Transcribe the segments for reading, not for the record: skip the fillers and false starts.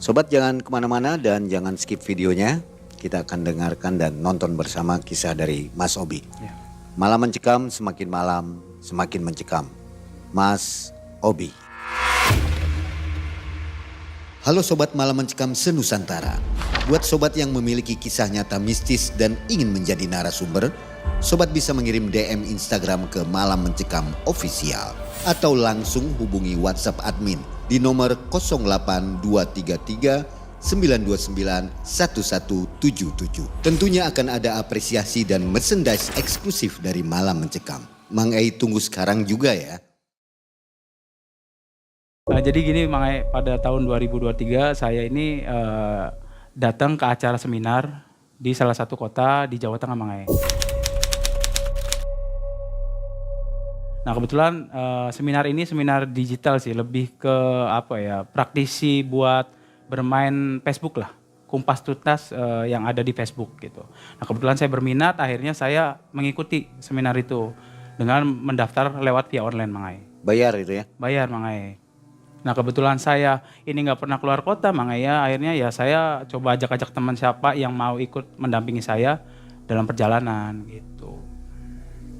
Sobat jangan kemana-mana dan jangan skip videonya. Kita akan dengarkan dan nonton bersama kisah dari Mas Obi. Ya. Malam mencekam, semakin malam semakin mencekam. Mas Obi. Halo Sobat Malam Mencekam Senusantara. Buat Sobat yang memiliki kisah nyata mistis dan ingin menjadi narasumber, Sobat bisa mengirim DM Instagram ke Malam Mencekam Official atau langsung hubungi WhatsApp admin di nomor 08233 929 1177. Tentunya akan ada apresiasi dan merchandise eksklusif dari Malam Mencekam. Mang Ei tunggu sekarang juga ya. Jadi gini Mang Ai, pada tahun 2023 saya ini datang ke acara seminar di salah satu kota di Jawa Tengah Mang Ai. Nah kebetulan seminar ini seminar digital sih, lebih ke praktisi buat bermain Facebook lah, kumpas tuntas yang ada di Facebook gitu. Nah kebetulan saya berminat, akhirnya saya mengikuti seminar itu dengan mendaftar lewat via online Mang Ai. Bayar itu ya? Bayar Mang Ai. Nah kebetulan saya ini nggak pernah keluar kota Mang Ai ya, akhirnya ya saya coba ajak-ajak teman siapa yang mau ikut mendampingi saya dalam perjalanan gitu.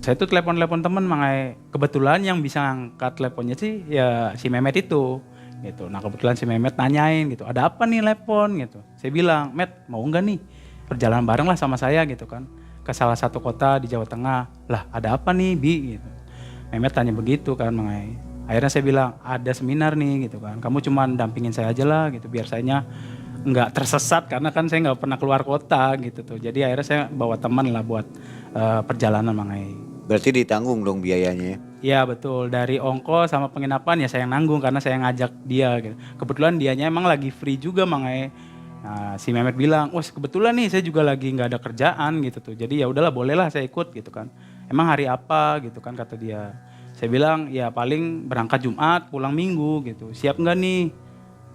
Saya tuh telepon teman Mang Ai, kebetulan yang bisa angkat teleponnya sih ya si Mehmet itu gitu. Nah kebetulan si Mehmet nanyain gitu, ada apa nih telepon gitu. Saya bilang, Met mau nggak nih perjalanan bareng lah sama saya gitu kan, ke salah satu kota di Jawa Tengah. Lah ada apa nih Bi gitu. Mehmet tanya begitu kan Mang Ai. Akhirnya saya bilang ada seminar nih gitu kan, kamu cuma dampingin saya aja lah gitu biar saya nggak tersesat karena kan saya nggak pernah keluar kota gitu tuh. Jadi akhirnya saya bawa teman lah buat perjalanan Mang Ai. Berarti ditanggung dong biayanya ya? Iya betul, dari ongkos sama penginapan ya saya yang nanggung karena saya ngajak dia gitu. Kebetulan dianya emang lagi free juga Mang Ai. Nah, si Mehmet bilang, "Wah, kebetulan nih saya juga lagi nggak ada kerjaan gitu tuh. Jadi ya udahlah bolehlah saya ikut gitu kan. Emang hari apa gitu kan," kata dia. Saya bilang, "Ya paling berangkat Jumat, pulang Minggu gitu. Siap nggak nih?"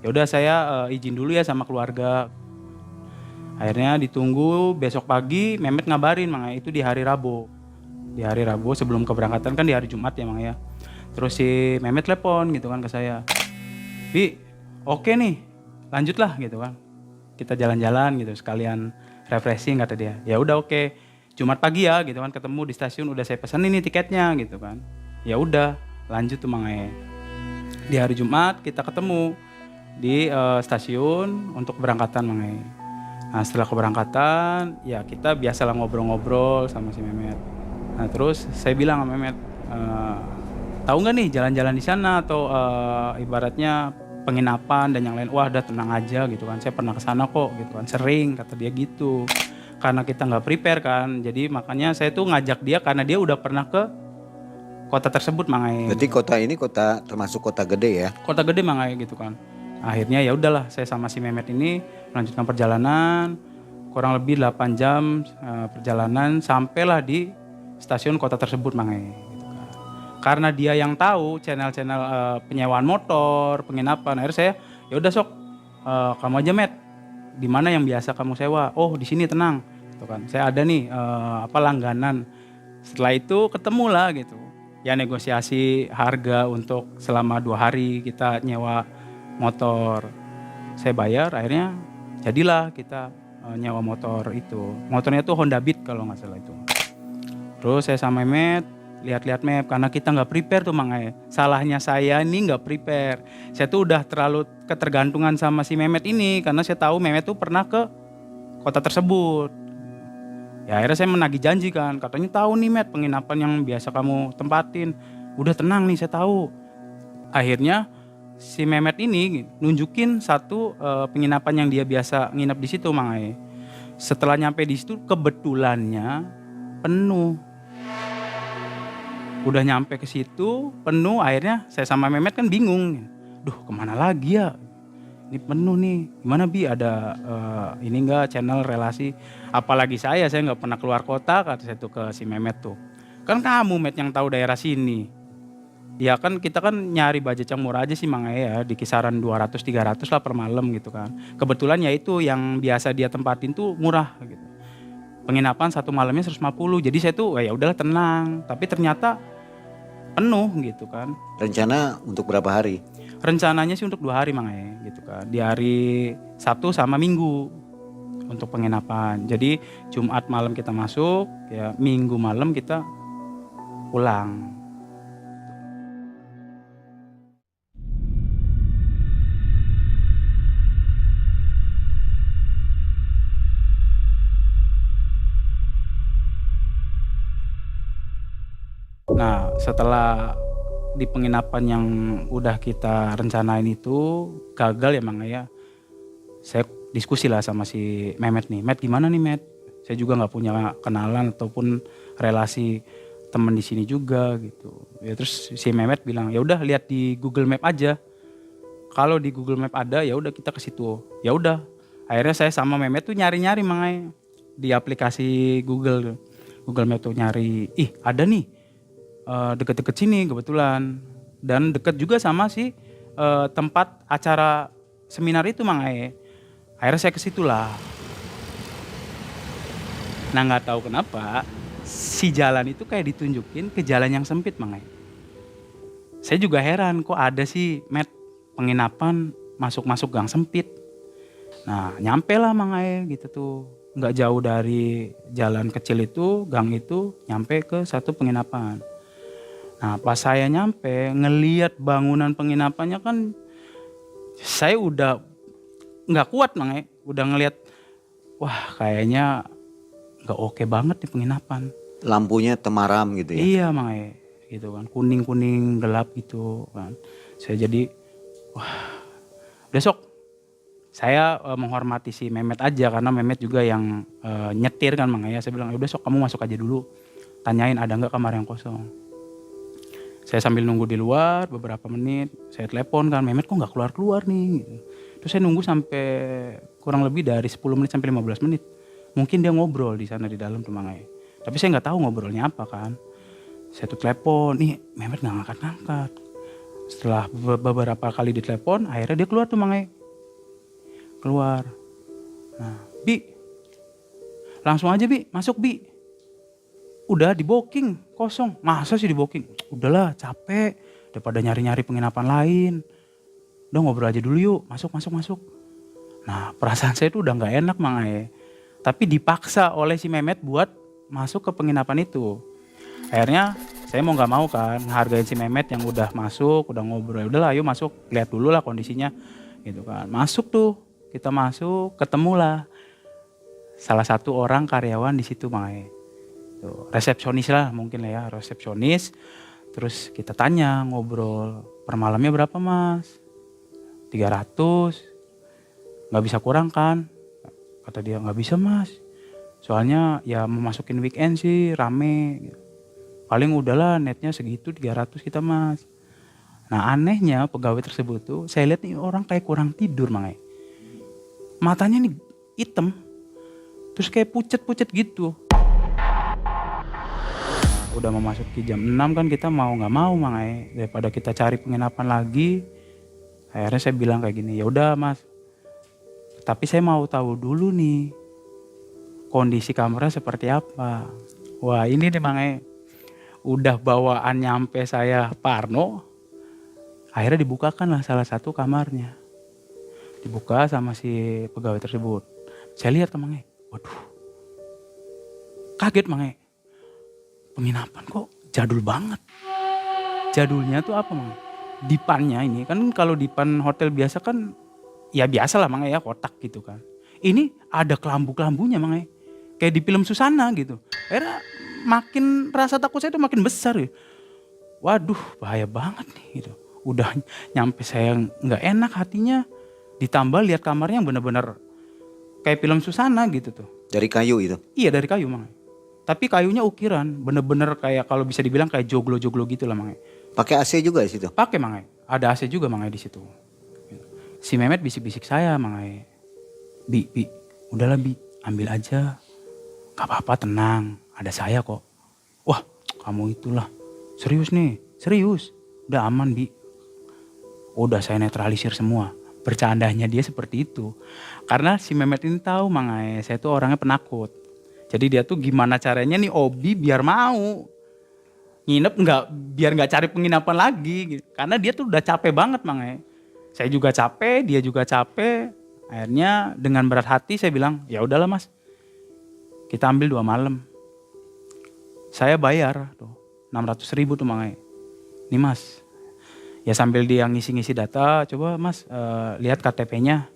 Ya udah saya izin dulu ya sama keluarga. Akhirnya ditunggu besok pagi Mehmet ngabarin Mang Ai, itu di hari Rabu. Di hari Rabu sebelum keberangkatan kan di hari Jumat ya Mang ya. Terus si Mehmet telepon gitu kan ke saya. "Bi, oke nih, lanjutlah gitu kan. Kita jalan-jalan gitu sekalian refreshing," kata dia. Ya udah oke. Jumat pagi ya gitu kan ketemu di stasiun, udah saya pesan ini tiketnya gitu kan. Ya udah lanjut tuh Mang Ai. Di hari Jumat kita ketemu di stasiun untuk keberangkatan Mang Ai. Nah setelah keberangkatan ya kita biasalah ngobrol-ngobrol sama si Mehmet. Nah terus saya bilang sama Mehmet, tahu nggak nih jalan-jalan di sana atau ibaratnya penginapan dan yang lain. Wah udah tenang aja gitu kan, saya pernah kesana kok gitu kan, sering, kata dia gitu. Karena kita nggak prepare kan, jadi makanya saya tuh ngajak dia karena dia udah pernah ke kota tersebut Mang Ai. Berarti kota ini kota termasuk kota gede ya? Kota gede Mang Ai gitu kan. Akhirnya ya udahlah saya sama si Mehmet ini melanjutkan perjalanan kurang lebih 8 jam perjalanan sampailah di stasiun kota tersebut Mang Ai gitu kan. Karena dia yang tahu channel-channel penyewaan motor, penginapan, akhirnya saya ya udah sok kamu aja Met, di mana yang biasa kamu sewa? Oh di sini tenang gitu kan. Saya ada nih langganan. Setelah itu ketemulah gitu. Ya negosiasi harga untuk selama 2 hari kita nyewa motor. Saya bayar, akhirnya jadilah kita nyewa motor itu. Motornya tuh Honda Beat kalau nggak salah itu. Terus saya sama Mehmet lihat-lihat map karena kita nggak prepare tuh Mang Ai. Salahnya saya ini nggak prepare. Saya tuh udah terlalu ketergantungan sama si Mehmet ini karena saya tahu Mehmet tuh pernah ke kota tersebut. Ya akhirnya saya menagih janji kan, katanya tahu nih Met penginapan yang biasa kamu tempatin. Udah tenang nih saya tahu. Akhirnya si Mehmet ini nunjukin satu penginapan yang dia biasa nginep di situ Mang Ai. Setelah nyampe di situ kebetulannya penuh. Udah nyampe ke situ penuh, akhirnya saya sama Mehmet kan bingung. Duh kemana lagi ya? Ini penuh nih, gimana Bi ada ini enggak channel relasi, apalagi saya nggak pernah keluar kota, kata saya tuh ke si Mehmet tuh. Kan kamu Met yang tahu daerah sini. Ya kan kita kan nyari budget yang murah aja sih Mang Ai ya, di kisaran 200-300 lah per malam gitu kan. Kebetulan ya itu yang biasa dia tempatin tuh murah gitu. Penginapan satu malamnya 150, jadi saya tuh ya udahlah tenang, tapi ternyata penuh gitu kan. Rencana untuk berapa hari? Rencananya sih untuk 2 hari Mang gitu kan. Di hari Sabtu sama Minggu untuk penginapan. Jadi Jumat malam kita masuk, ya Minggu malam kita pulang. Nah, setelah di penginapan yang udah kita rencanain itu gagal ya Mang ya. Saya diskusi lah sama si Mehmet nih. Met gimana nih Met? Saya juga nggak punya kenalan ataupun relasi temen di sini juga gitu. Ya terus si Mehmet bilang ya udah lihat di Google Map aja. Kalau di Google Map ada ya udah kita ke situ. Ya udah. Akhirnya saya sama Mehmet tuh nyari-nyari Mang di aplikasi Google. Google Map tuh nyari, ih ada nih deket-deket sini kebetulan dan deket juga sama si tempat acara seminar itu Mang akhirnya saya ke situ lah. Nah nggak tahu kenapa si jalan itu kayak ditunjukin ke jalan yang sempit Mang saya juga heran kok ada sih Met penginapan masuk-masuk gang sempit. Nah nyampe lah Mang gitu tuh, nggak jauh dari jalan kecil itu, gang itu nyampe ke satu penginapan. Nah pas saya nyampe ngelihat bangunan penginapannya kan saya udah nggak kuat Mang udah ngelihat wah kayaknya nggak oke banget di penginapan. Lampunya temaram gitu ya? Iya Mang gitu kan, kuning-kuning gelap gitu kan. Saya jadi wah besok saya menghormati si Mehmet aja karena Mehmet juga yang nyetir kan Mang saya bilang ya udah sok kamu masuk aja dulu, tanyain ada nggak kamar yang kosong. Saya sambil nunggu di luar beberapa menit, saya telepon kan, Mehmet kok nggak keluar-keluar nih. Gitu. Terus saya nunggu sampai kurang lebih dari 10 menit sampai 15 menit. Mungkin dia ngobrol di sana di dalam tuh Mang Tapi saya nggak tahu ngobrolnya apa kan. Saya tuh telepon, nih Mehmet nggak ngangkat-ngangkat. Setelah beberapa kali ditelepon, akhirnya dia keluar tuh Mang Keluar. Nah, Bi, langsung aja Bi, masuk Bi. Udah di booking kosong, masa sih di booking? Udahlah capek, daripada nyari-nyari penginapan lain. Udah ngobrol aja dulu yuk, masuk. Nah perasaan saya tuh udah gak enak Mang tapi dipaksa oleh si Mehmet buat masuk ke penginapan itu. Akhirnya saya mau gak mau kan, ngehargain si Mehmet yang udah masuk, udah ngobrol. Udahlah ayo masuk, lihat dulu lah kondisinya gitu kan. Masuk tuh, kita masuk, ketemulah salah satu orang karyawan di situ Mang Tuh, resepsionis lah mungkin lah ya, resepsionis. Terus kita tanya, ngobrol, per malamnya berapa Mas? 300, gak bisa kurang kan? Kata dia gak bisa Mas, soalnya ya memasukin weekend sih rame. Paling udahlah netnya segitu 300 kita Mas. Nah anehnya pegawai tersebut tuh, saya lihat nih orang kayak kurang tidur Mang matanya nih hitam, terus kayak pucet-pucet gitu. Udah memasuki jam 6 kan kita mau gak mau Mang daripada kita cari penginapan lagi. Akhirnya saya bilang kayak gini, ya udah Mas, tapi saya mau tahu dulu nih kondisi kamarnya seperti apa. Wah ini nih Mang udah bawaan nyampe saya parno. Akhirnya dibukakan lah salah satu kamarnya, dibuka sama si pegawai tersebut. Saya lihat ke Mang waduh kaget Mang penginapan kok jadul banget. Jadulnya tuh apa Mang? Dipannya ini kan kalau dipan hotel biasa kan ya biasa lah Mang ya kotak gitu kan. Ini ada kelambu-kelambunya Mang kayak di film Susana gitu. Akhirnya makin rasa takut saya tuh makin besar ya. Waduh bahaya banget nih gitu. Udah nyampe saya nggak enak hatinya. Ditambah lihat kamarnya yang benar-benar kayak film Susana gitu tuh. Dari kayu itu? Iya dari kayu Mang. Tapi kayunya ukiran, bener-bener kayak kalau bisa dibilang kayak joglo-joglo gitu lah Mang. Pakai AC juga di situ? Pakai Mang, ada AC juga Mang di situ. Si Mehmet bisik-bisik saya Mang. Bi, udahlah Bi, ambil aja. Gak apa-apa tenang, ada saya kok. Wah kamu itulah, serius nih, serius. Udah aman Bi. Udah saya netralisir semua. Bercandanya dia seperti itu. Karena si Mehmet ini tahu Mang, saya tuh orangnya penakut. Jadi dia tuh gimana caranya nih Obi biar mau nginep biar nggak cari penginapan lagi gitu. Karena dia tuh udah capek banget Mang Saya juga capek, dia juga capek. Akhirnya dengan berat hati saya bilang, ya udahlah mas, kita ambil 2 malam. Saya bayar tuh 600.000 tuh Mang. Nih mas, ya sambil dia ngisi-ngisi data, coba mas lihat KTP-nya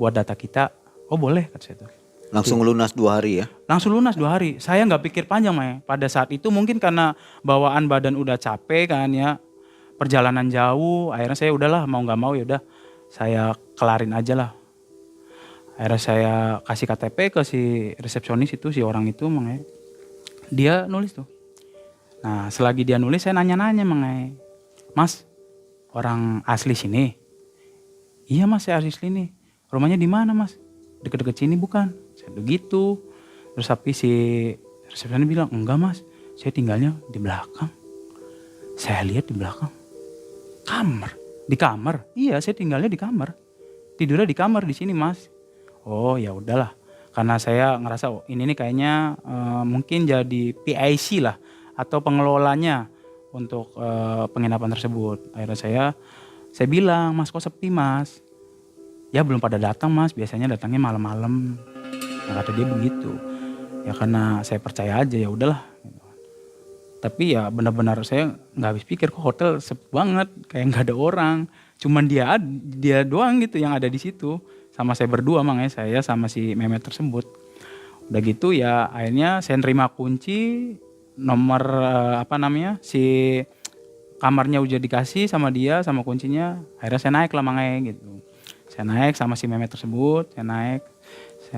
buat data kita. Oh boleh kata saya tuh. Langsung lunas 2 hari ya? Langsung lunas 2 hari. Saya nggak pikir panjang Mang. Pada saat itu mungkin karena bawaan badan udah capek kan ya, perjalanan jauh. Akhirnya saya udahlah mau nggak mau ya udah saya kelarin aja lah. Akhirnya saya kasih KTP ke si resepsionis itu, si orang itu Mang. Dia nulis tuh. Nah selagi dia nulis saya nanya-nanya Mang. Mas, orang asli sini? Iya mas, saya asli sini. Rumahnya di mana mas? Deket-deket sini bukan? Saya begitu. Terus tapi si resepsionis bilang, enggak mas, saya tinggalnya di belakang. Saya lihat di belakang. Kamar? Di kamar? Iya, saya tinggalnya di kamar. Tidurnya di kamar di sini mas. Oh ya udahlah. Karena saya ngerasa oh, ini nih kayaknya mungkin jadi PIC lah atau pengelolanya untuk penginapan tersebut. Akhirnya saya bilang, mas kok sepi mas? Ya belum pada datang mas, biasanya datangnya malam-malam. Nah, kata dia begitu. Ya karena saya percaya aja ya udahlah. Tapi ya benar-benar saya nggak habis pikir kok hotel sepi banget, kayak nggak ada orang. Cuman dia doang gitu yang ada di situ. Sama saya berdua makanya saya sama si Mehmet tersebut. Udah gitu ya akhirnya saya nerima kunci nomor si kamarnya udah dikasih sama dia sama kuncinya. Akhirnya saya naik lah makanya gitu. Saya naik sama si Mehmet tersebut, saya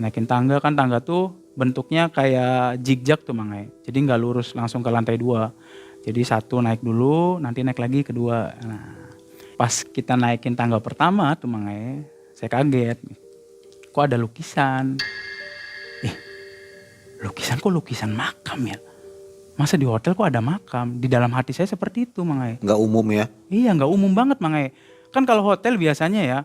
naikin tangga, kan tangga tuh bentuknya kayak zigzag tuh Mang. Jadi nggak lurus langsung ke lantai 2. Jadi 1 naik dulu, nanti naik lagi kedua. Nah, pas kita naikin tangga pertama tuh Mang, saya kaget. Kok ada lukisan? Lukisan kok lukisan makam ya? Masa di hotel kok ada makam? Di dalam hati saya seperti itu Mang. Nggak umum ya? Iya nggak umum banget Mang. Kan kalau hotel biasanya ya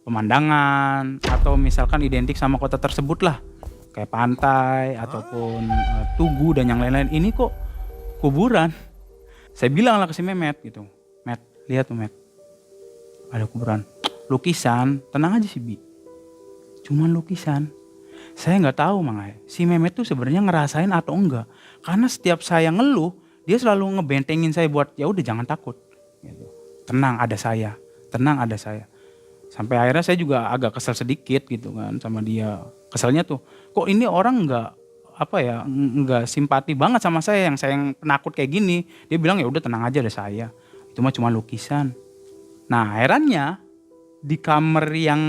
pemandangan atau misalkan identik sama kota tersebut lah. Kayak pantai ataupun tugu dan yang lain-lain. Ini kok kuburan. Saya bilang lah ke si Mehmet gitu. Met, lihat tuh Met. Ada kuburan. Lukisan, tenang aja sih Bi. Cuman lukisan. Saya nggak tahu Mang. Si Mehmet tuh sebenarnya ngerasain atau enggak. Karena setiap saya ngeluh, dia selalu ngebentengin saya buat ya udah jangan takut. Gitu. Tenang ada saya. Tenang ada saya. Sampai akhirnya saya juga agak kesel sedikit gitu kan sama dia. Keselnya tuh, kok ini orang nggak simpati banget sama saya yang penakut kayak gini. Dia bilang ya udah tenang aja ada saya. Itu mah cuma lukisan. Nah herannya di kamar yang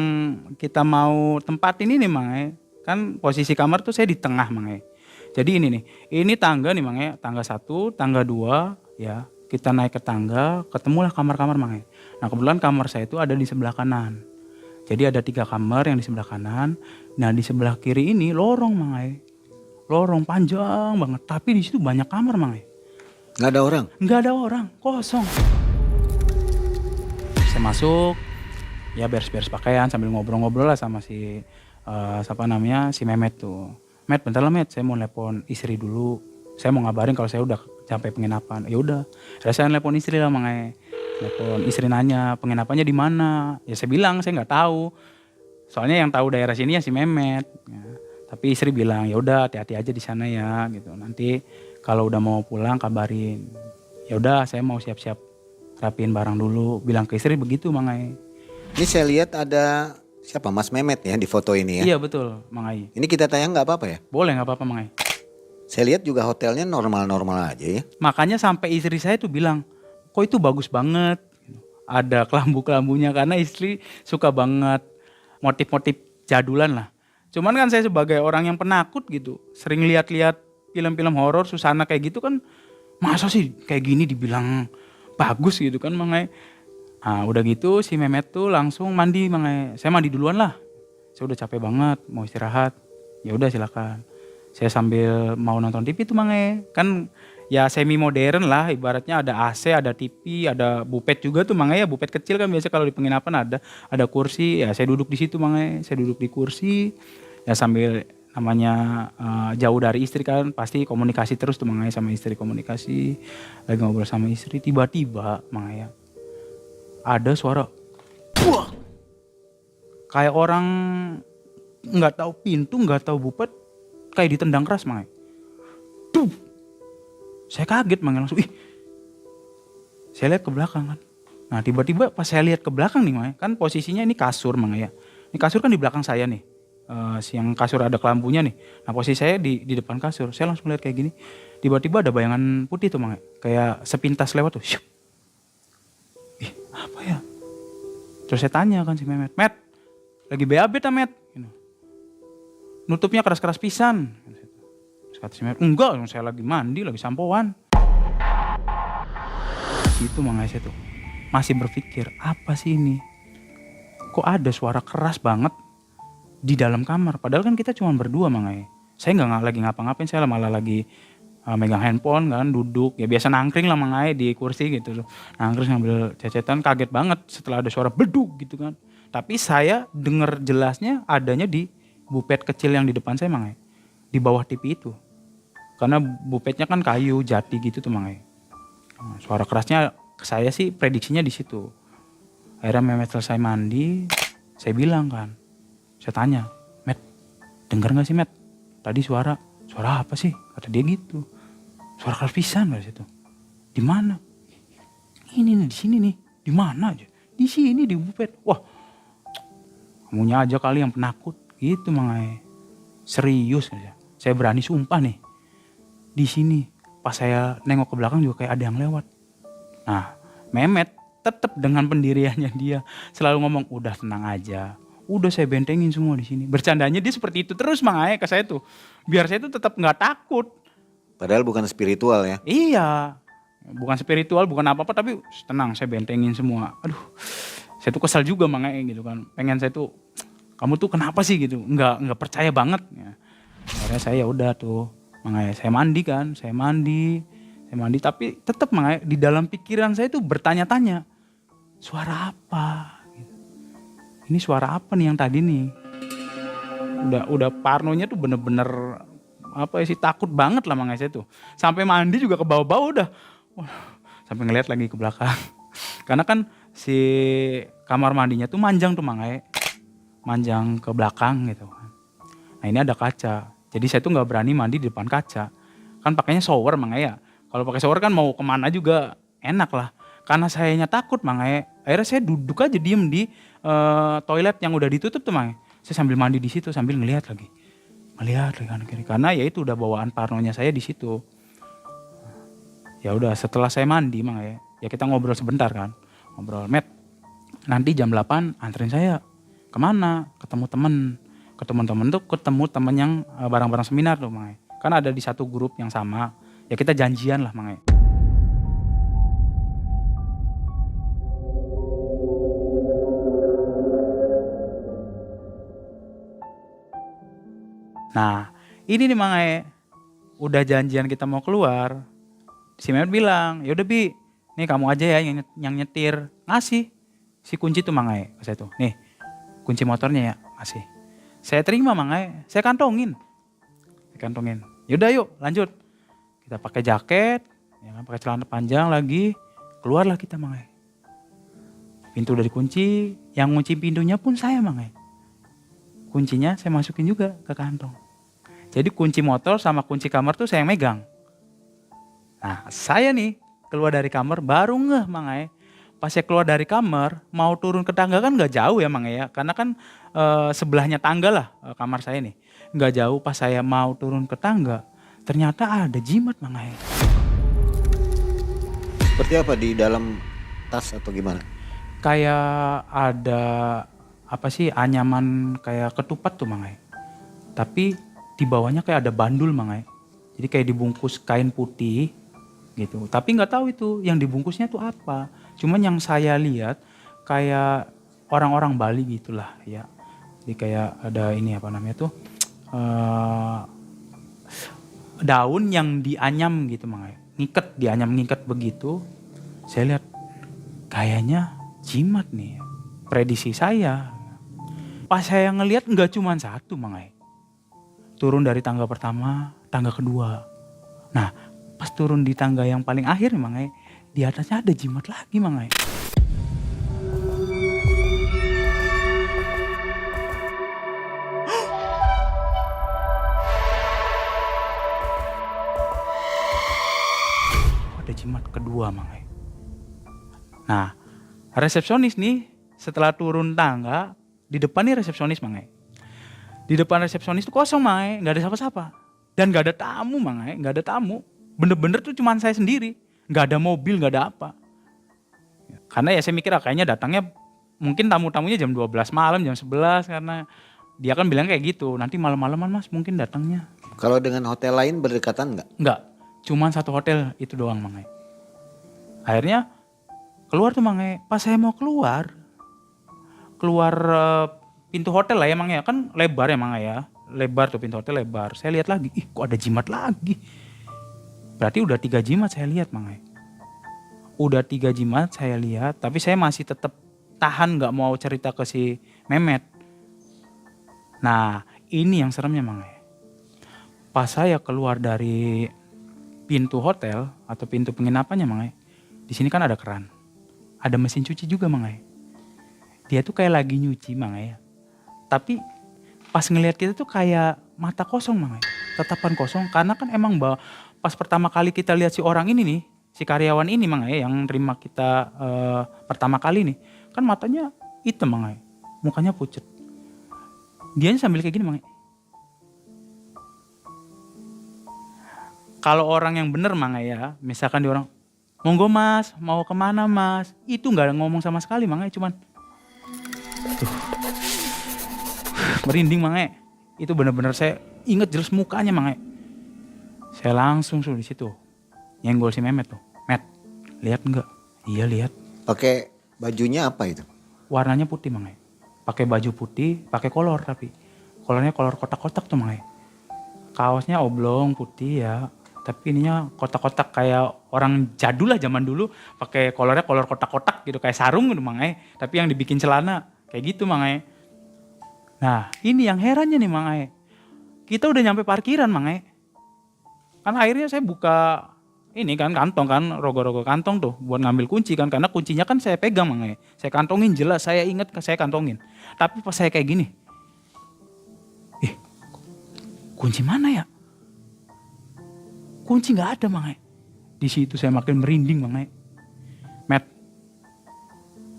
kita mau tempatin ini Mang, kan posisi kamar tuh saya di tengah Mang. Jadi ini nih, ini tangga nih Mang, tangga 1, tangga 2 ya. Kita naik ke tangga, ketemulah kamar-kamar Mang. Nah kebetulan kamar saya itu ada di sebelah kanan. Jadi ada 3 kamar yang di sebelah kanan. Nah di sebelah kiri ini lorong Mang. Lorong panjang banget. Tapi di situ banyak kamar Mang. Nggak ada orang? Nggak ada orang, kosong. Saya masuk, ya beres-beres pakaian sambil ngobrol-ngobrol lah sama si Mehmet tuh. Met bentar lah Met, saya mau telepon istri dulu. Saya mau ngabarin kalau saya udah sampai penginapan. Ya udah, saya telepon istri lah Mang. Telepon istri nanya penginapannya di mana. Ya saya bilang saya nggak tahu. Soalnya yang tahu daerah sini ya si Mehmet. Ya. Tapi istri bilang ya udah hati-hati aja di sana ya gitu. Nanti kalau udah mau pulang kabarin. Ya udah saya mau siap-siap rapiin barang dulu. Bilang ke istri begitu Mang. Ini saya lihat ada siapa Mas Mehmet ya di foto ini ya? Iya betul Mang. Ini kita tayang nggak apa-apa ya? Boleh nggak apa-apa Mang. Saya lihat juga hotelnya normal-normal aja ya. Makanya sampai istri saya tuh bilang, kok itu bagus banget. Ada kelambu-kelambunya karena istri suka banget motif-motif jadulan lah. Cuman kan saya sebagai orang yang penakut gitu, sering lihat-lihat film-film horor, susana kayak gitu kan, masa sih kayak gini dibilang bagus gitu kan Mang. Nah udah gitu si Mehmet tuh langsung mandi Mang. Saya mandi duluan lah. Saya udah capek banget, mau istirahat. Ya udah silakan. Saya sambil mau nonton TV tuh Mang. Kan ya semi modern lah, ibaratnya ada AC, ada TV, ada bupet juga tuh Mang ya, bupet kecil kan biasa kalau di penginapan ada kursi. Ya saya duduk di situ Mang. Saya duduk di kursi. Ya sambil namanya jauh dari istri kan pasti komunikasi terus tuh Mang sama istri, komunikasi. Lagi ngobrol sama istri tiba-tiba Mang ya. Ada suara Wah, kayak orang nggak tahu pintu, nggak tahu bupet, kayak ditendang keras Mang. Duh, saya kaget Mang, langsung saya lihat ke belakang kan. Nah tiba-tiba pas saya lihat ke belakang nih Mang, kan posisinya ini kasur Mang ya. Ini kasur kan di belakang saya nih, yang kasur ada kelampunya nih. Nah posisi saya di depan kasur, saya langsung lihat kayak gini. Tiba-tiba ada bayangan putih tuh Mang, kayak sepintas lewat tuh. Syup. Apa ya? Terus saya tanya kan si Mehmet, Met, lagi BAB ta Met? Gitu. Nutupnya keras-keras pisan. Terus kata si Mehmet, enggak, saya lagi mandi, lagi sampoan. Itu Mang saya tuh masih berpikir, apa sih ini? Kok ada suara keras banget di dalam kamar? Padahal kan kita cuma berdua Mang. Saya nggak lagi ngapa-ngapain, saya malah lagi megang handphone kan, duduk. Ya biasa nangkring lah Mang di kursi gitu. Nangkring ngambil cecetan, kaget banget setelah ada suara beduk gitu kan. Tapi saya dengar jelasnya adanya di bupet kecil yang di depan saya Mang. Di bawah TV itu. Karena bupetnya kan kayu, jati gitu tuh Mang. Nah, suara kerasnya saya sih prediksinya di situ. Akhirnya Mehmet selesai mandi, saya bilang kan, saya tanya, Met, denger nggak sih Met? Tadi suara apa sih? Kata dia gitu. Suara keras pisan dari situ. Di mana? Ini nih, di sini nih. Di mana aja? Di sini di bupet. Wah, kamunya aja kali yang penakut. Gitu Mang. Serius aja. Saya berani sumpah nih. Di sini pas saya nengok ke belakang juga kayak ada yang lewat. Nah, Mehmet tetap dengan pendiriannya dia selalu ngomong, udah tenang aja. Udah saya bentengin semua di sini. Bercandanya dia seperti itu terus Mang ke saya tuh. Biar saya tuh tetap nggak takut. Padahal bukan spiritual ya. Iya. Bukan spiritual, bukan apa-apa, tapi tenang, saya bentengin semua. Aduh. Saya tuh kesal juga Mang gitu kan. Pengen saya tuh, kamu tuh kenapa sih gitu? Nggak percaya banget. Ya. Akhirnya saya udah tuh, Mang saya mandi kan, saya mandi, tapi tetap Mang di dalam pikiran saya tuh bertanya-tanya, suara apa? Ini suara apa nih yang tadi nih? Udah parnonya tuh bener-bener apa sih, takut banget lah Mang saya tuh. Sampai mandi juga ke bawah-bawah udah. Wah, sampai ngeliat lagi ke belakang. Karena kan si kamar mandinya tuh manjang tuh Mang, manjang ke belakang gitu kan. Nah ini ada kaca. Jadi saya tuh nggak berani mandi di depan kaca. Kan pakainya shower Mang ya. Kalau pakai shower kan mau kemana juga enak lah. Karena sayanya takut Mang, akhirnya saya duduk aja diem di toilet yang udah ditutup tuh Mang. Saya sambil mandi di situ sambil ngelihat lagi kanan kiri. Karena ya itu udah bawaan parnonya saya di situ. Ya udah setelah saya mandi Mang ya kita ngobrol sebentar kan. Ngobrol, Met, nanti jam 8 anterin saya kemana? Ketemu temen tuh ketemu temen yang bareng-bareng seminar tuh Mang. Kan ada di satu grup yang sama. Ya kita janjian lah Mang. Nah ini nih Mang, udah janjian kita mau keluar. Si Mehmet bilang, yaudah Bi, nih kamu aja ya yang nyetir. Ngasih si kunci tuh Mang ke saya tuh. Nih kunci motornya ya, ngasih. Saya terima Mang, saya kantongin. Yaudah yuk lanjut. Kita pakai jaket, ya kan, pakai celana panjang lagi. Keluarlah kita Mang. Pintu udah dikunci, yang ngunci pintunya pun saya Mang. Kuncinya saya masukin juga ke kantong. Jadi kunci motor sama kunci kamar tuh saya yang megang. Nah saya nih keluar dari kamar baru ngeh Mang. Pas saya keluar dari kamar mau turun ke tangga kan gak jauh ya Mang ya. Karena kan sebelahnya tangga lah kamar saya nih. Gak jauh, pas saya mau turun ke tangga ternyata ada jimat Mang. Seperti apa, di dalam tas atau gimana? Kayak ada apa sih, anyaman kayak ketupat tuh Mang. Tapi di bawahnya kayak ada bandul Mang. Jadi kayak dibungkus kain putih gitu. Tapi nggak tahu itu yang dibungkusnya tuh apa. Cuman yang saya lihat kayak orang-orang Bali gitulah ya. Jadi kayak ada ini apa namanya tuh, daun yang dianyam gitu Mang. Ngiket begitu. Saya lihat kayaknya jimat nih. Prediksi saya. Pas saya ngelihat nggak cuma satu Mang. Turun dari tangga pertama, tangga kedua. Nah pas turun di tangga yang paling akhir nih Mang, di atasnya ada jimat lagi Mang. jimat kedua Mang. Nah, resepsionis nih setelah turun tangga, di depan nih resepsionis Mang. Di depan resepsionis tuh kosong Mang, nggak ada siapa-siapa. Dan nggak ada tamu Mang, nggak ada tamu. Bener-bener tuh cuman saya sendiri, nggak ada mobil, nggak ada apa. Karena ya saya mikir kayaknya datangnya mungkin tamu-tamunya jam 12 malam, jam 11 karena dia kan bilang kayak gitu. Nanti malam-malaman Mas mungkin datangnya. Kalau dengan hotel lain berdekatan nggak? Enggak, cuman satu hotel itu doang Mang. Akhirnya keluar tuh Mang. Pas saya mau keluar pintu hotel lah ya Mang ya. Kan lebar ya Mang ya. Lebar tuh pintu hotel lebar. Saya lihat lagi, ih kok ada jimat lagi. Berarti udah 3 jimat saya lihat Mang. Udah 3 jimat saya lihat, tapi saya masih tetap tahan gak mau cerita ke si Mehmet. Nah ini yang seremnya Mang. Pas saya keluar dari pintu hotel atau pintu penginapannya Mang, di sini kan ada keran, ada mesin cuci juga Mang. Dia tuh kayak lagi nyuci Mang ya. Tapi pas ngelihat kita tuh kayak mata kosong Mang. Tatapan kosong karena kan emang pas pertama kali kita lihat si orang ini nih, si karyawan ini Mang yang terima kita pertama kali nih, kan matanya hitam Mang. Mukanya pucet. Dianya sambil kayak gini Mang. Kalau orang yang bener Mang ya, misalkan dia orang, monggo Mas, mau kemana Mas? Itu nggak ngomong sama sekali Mang, cuman tuh, merinding Mang. Itu bener-bener saya inget jelas mukanya Mang. Saya langsung di situ nyenggol si Mehmet tuh. Met, lihat nggak? Iya lihat. Pakai bajunya apa itu? Warnanya putih Mang. Pakai baju putih, pakai kolor tapi kolornya kolor kotak-kotak tuh Mang. Kaosnya oblong putih ya. Tapi ininya kotak-kotak kayak orang jadul lah zaman dulu, pakai kolornya kolor kotak-kotak gitu kayak sarung gitu Mang. Tapi yang dibikin celana kayak gitu Mang. Nah, ini yang herannya nih Mang. Kita udah nyampe parkiran Mang. Kan akhirnya saya buka ini kan kantong kan, rogo-rogo kantong tuh buat ngambil kunci kan, karena kuncinya kan saya pegang Mang. Saya kantongin jelas, saya inget saya kantongin. Tapi pas saya kayak gini, kunci mana ya? Kunci nggak ada Mang. Di situ saya makin merinding Mang. Met,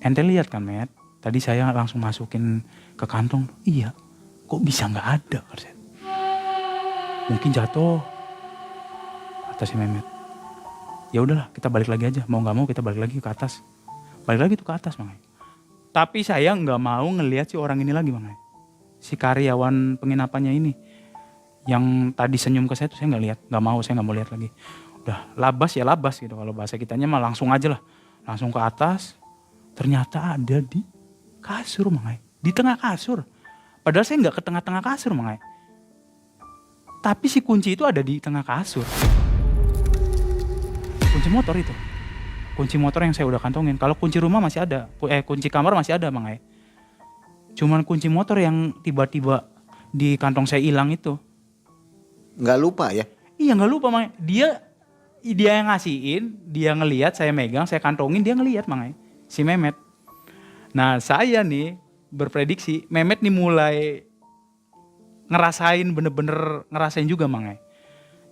ente lihat kan Met? Tadi saya langsung masukin ke kantong. Iya, kok bisa nggak ada? Mungkin jatuh, kata si Mehmet. Ya udahlah, kita balik lagi aja. Mau nggak mau kita balik lagi ke atas. Balik lagi tuh ke atas Mang. Tapi saya nggak mau ngelihat si orang ini lagi Mang. Si karyawan penginapannya ini. Yang tadi senyum ke saya tuh saya nggak lihat, nggak mau, saya nggak mau lihat lagi. Udah labas ya labas gitu, kalau bahasa kitanya mah langsung aja lah, langsung ke atas. Ternyata ada di kasur Mang, di tengah kasur. Padahal saya nggak ke tengah-tengah kasur Mang, tapi si kunci itu ada di tengah kasur. Kunci motor itu, kunci motor yang saya udah kantongin. Kalau kunci rumah masih ada, kunci kamar masih ada Mang. Cuman kunci motor yang tiba-tiba di kantong saya hilang itu. Nggak lupa ya? Iya nggak lupa Mang. Dia yang ngasihin, dia ngelihat saya megang, saya kantongin, dia ngelihat Mang. Si Mehmet. Nah saya nih berprediksi Mehmet nih mulai ngerasain, bener-bener ngerasain juga Mang.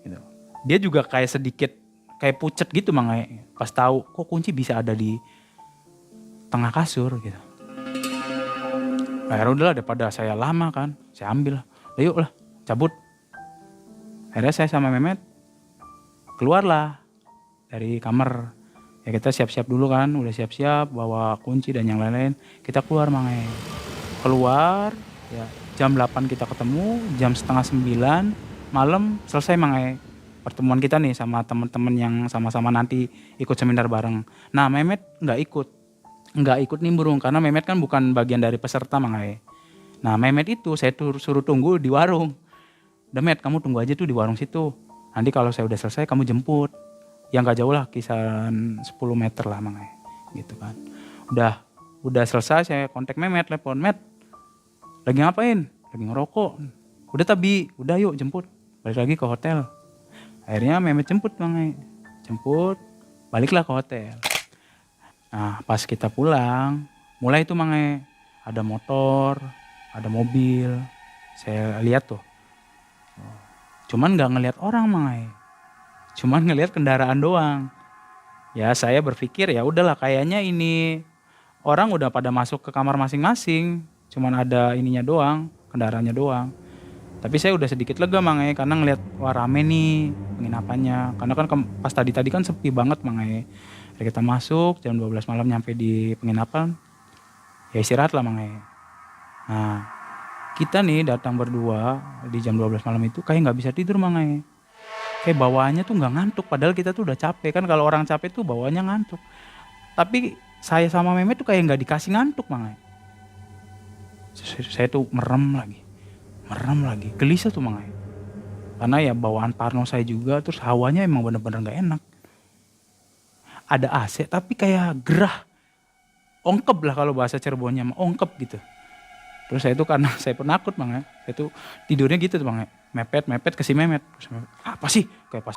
Gitu. Dia juga kayak sedikit kayak pucet gitu Mang. Pas tahu kok kunci bisa ada di tengah kasur gitu. Akhirnya udahlah, daripada saya lama kan, saya ambil lah. Yuk lah, cabut. Akhirnya saya sama Mehmet keluarlah dari kamar. Ya kita siap-siap dulu kan, udah siap-siap bawa kunci dan yang lain-lain. Kita keluar Mang. Keluar, ya jam 8 kita ketemu, jam setengah 9 malam selesai Mang. Pertemuan kita nih sama teman-teman yang sama-sama nanti ikut seminar bareng. Nah Mehmet nggak ikut nimbrung karena Mehmet kan bukan bagian dari peserta Mang. Nah Mehmet itu saya suruh tunggu di warung. Udah Met, kamu tunggu aja tuh di warung situ. Nanti kalau saya udah selesai kamu jemput. Ya gak jauh lah, kisaran 10 meter lah Mang. Gitu kan. Udah selesai saya kontak Mehmet, telepon. Met, lagi ngapain? Lagi ngerokok. Udah tapi, udah yuk jemput. Balik lagi ke hotel. Akhirnya Mehmet jemput Mang. Jemput, baliklah ke hotel. Nah pas kita pulang, mulai itu Mang. Ada motor, ada mobil. Saya lihat tuh. Cuman gak ngelihat orang Mang. Cuman ngelihat kendaraan doang. Ya saya berpikir ya udahlah kayaknya ini orang udah pada masuk ke kamar masing-masing. Cuman ada ininya doang, kendaraannya doang. Tapi saya udah sedikit lega Mang karena ngelihat wah rame nih penginapannya. Karena kan pas tadi kan sepi banget Mang. Jadi kita masuk jam 12 malam nyampe di penginapan. Ya istirahat lah Mang. Nah, kita nih datang berdua di jam 12 malam itu kayak nggak bisa tidur Mang. Kayak bawaannya tuh nggak ngantuk padahal kita tuh udah capek kan, kalau orang capek tuh bawaannya ngantuk. Tapi saya sama Meme tuh kayak nggak dikasih ngantuk Mang. Saya tuh merem lagi gelisah tuh Mang. Karena ya bawaan parno saya juga, terus hawanya emang bener-bener nggak enak. Ada AC tapi kayak gerah, ongkep lah kalau bahasa Cirebonnya, ongkep gitu. Terus saya tuh karena saya penakut Mang, saya tuh tidurnya gitu tuh Mang, mepet ke si Memet. Terus Memet, apa sih kayak pas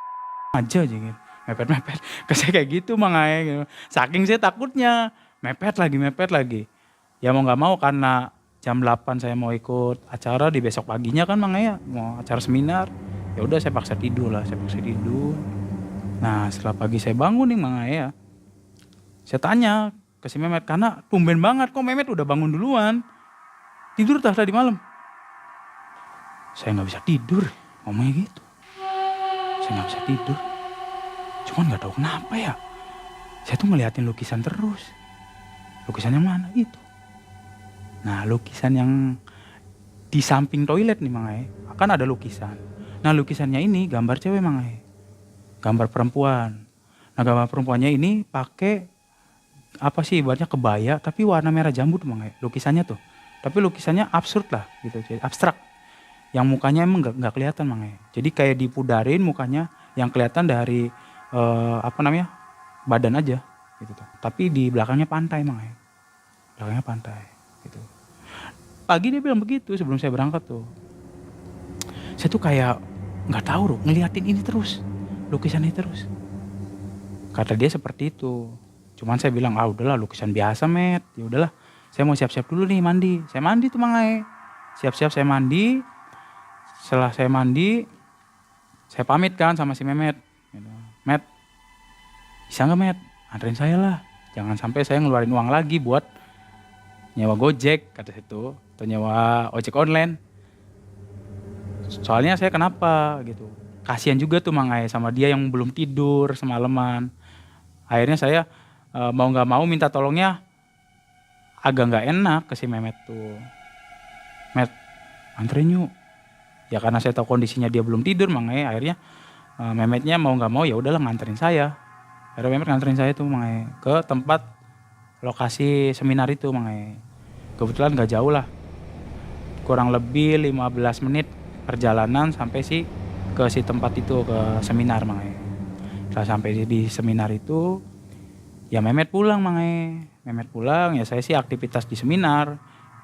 aja gitu, mepet ke saya kayak gitu Mang gitu. Saking saya takutnya, mepet lagi. Ya mau nggak mau karena jam 8 saya mau ikut acara di besok paginya kan Mang mau acara seminar. Ya udah saya paksa tidur. Nah setelah pagi saya bangun nih Mang saya tanya ke si Memet karena tumben banget kok Memet udah bangun duluan. Tidur tadi malam. Saya nggak bisa tidur, ngomongnya gitu. Saya nggak bisa tidur. Cuman nggak tahu kenapa ya. Saya tuh ngeliatin lukisan terus. Lukisan yang mana itu? Nah lukisan yang di samping toilet nih Mang kan ada lukisan. Nah lukisannya ini gambar cewek Mang gambar perempuan. Nah gambar perempuannya ini pakai apa sih ibaratnya kebaya tapi warna merah jambu tuh Mang lukisannya tuh. Tapi lukisannya absurd lah gitu, jadi abstrak. Yang mukanya emang nggak kelihatan Mang jadi kayak dipudarin mukanya, yang kelihatan dari badan aja gitu tuh. Tapi di belakangnya pantai Mang belakangnya pantai gitu. Pagi dia bilang begitu sebelum saya berangkat tuh. Saya tuh kayak nggak tahu ngeliatin ini terus, lukisan ini terus. Kata dia seperti itu. Cuman saya bilang udahlah lukisan biasa Met. Ya udahlah. Saya mau siap-siap dulu nih mandi. Saya mandi tuh Mang Siap-siap saya mandi. Setelah saya mandi, saya pamit kan sama si Memet. Met, bisa nggak Met? Anterin saya lah. Jangan sampai saya ngeluarin uang lagi buat nyewa Gojek kata situ, atau nyewa ojek online. Soalnya saya kenapa gitu. Kasihan juga tuh Mang sama dia yang belum tidur semalaman. Akhirnya saya mau nggak mau minta tolongnya agak nggak enak ke si Memet tuh. Met, anterin yuk. Ya karena saya tahu kondisinya dia belum tidur Mang akhirnya Memetnya mau nggak mau ya udahlah nganterin saya. Akhirnya Memet nganterin saya tuh Mang ke tempat lokasi seminar itu Mang Kebetulan nggak jauh lah. Kurang lebih 15 menit perjalanan sampai ke si tempat itu, ke seminar Mang Setelah sampai di seminar itu ya Memet pulang Mang Memet pulang ya saya sih aktivitas di seminar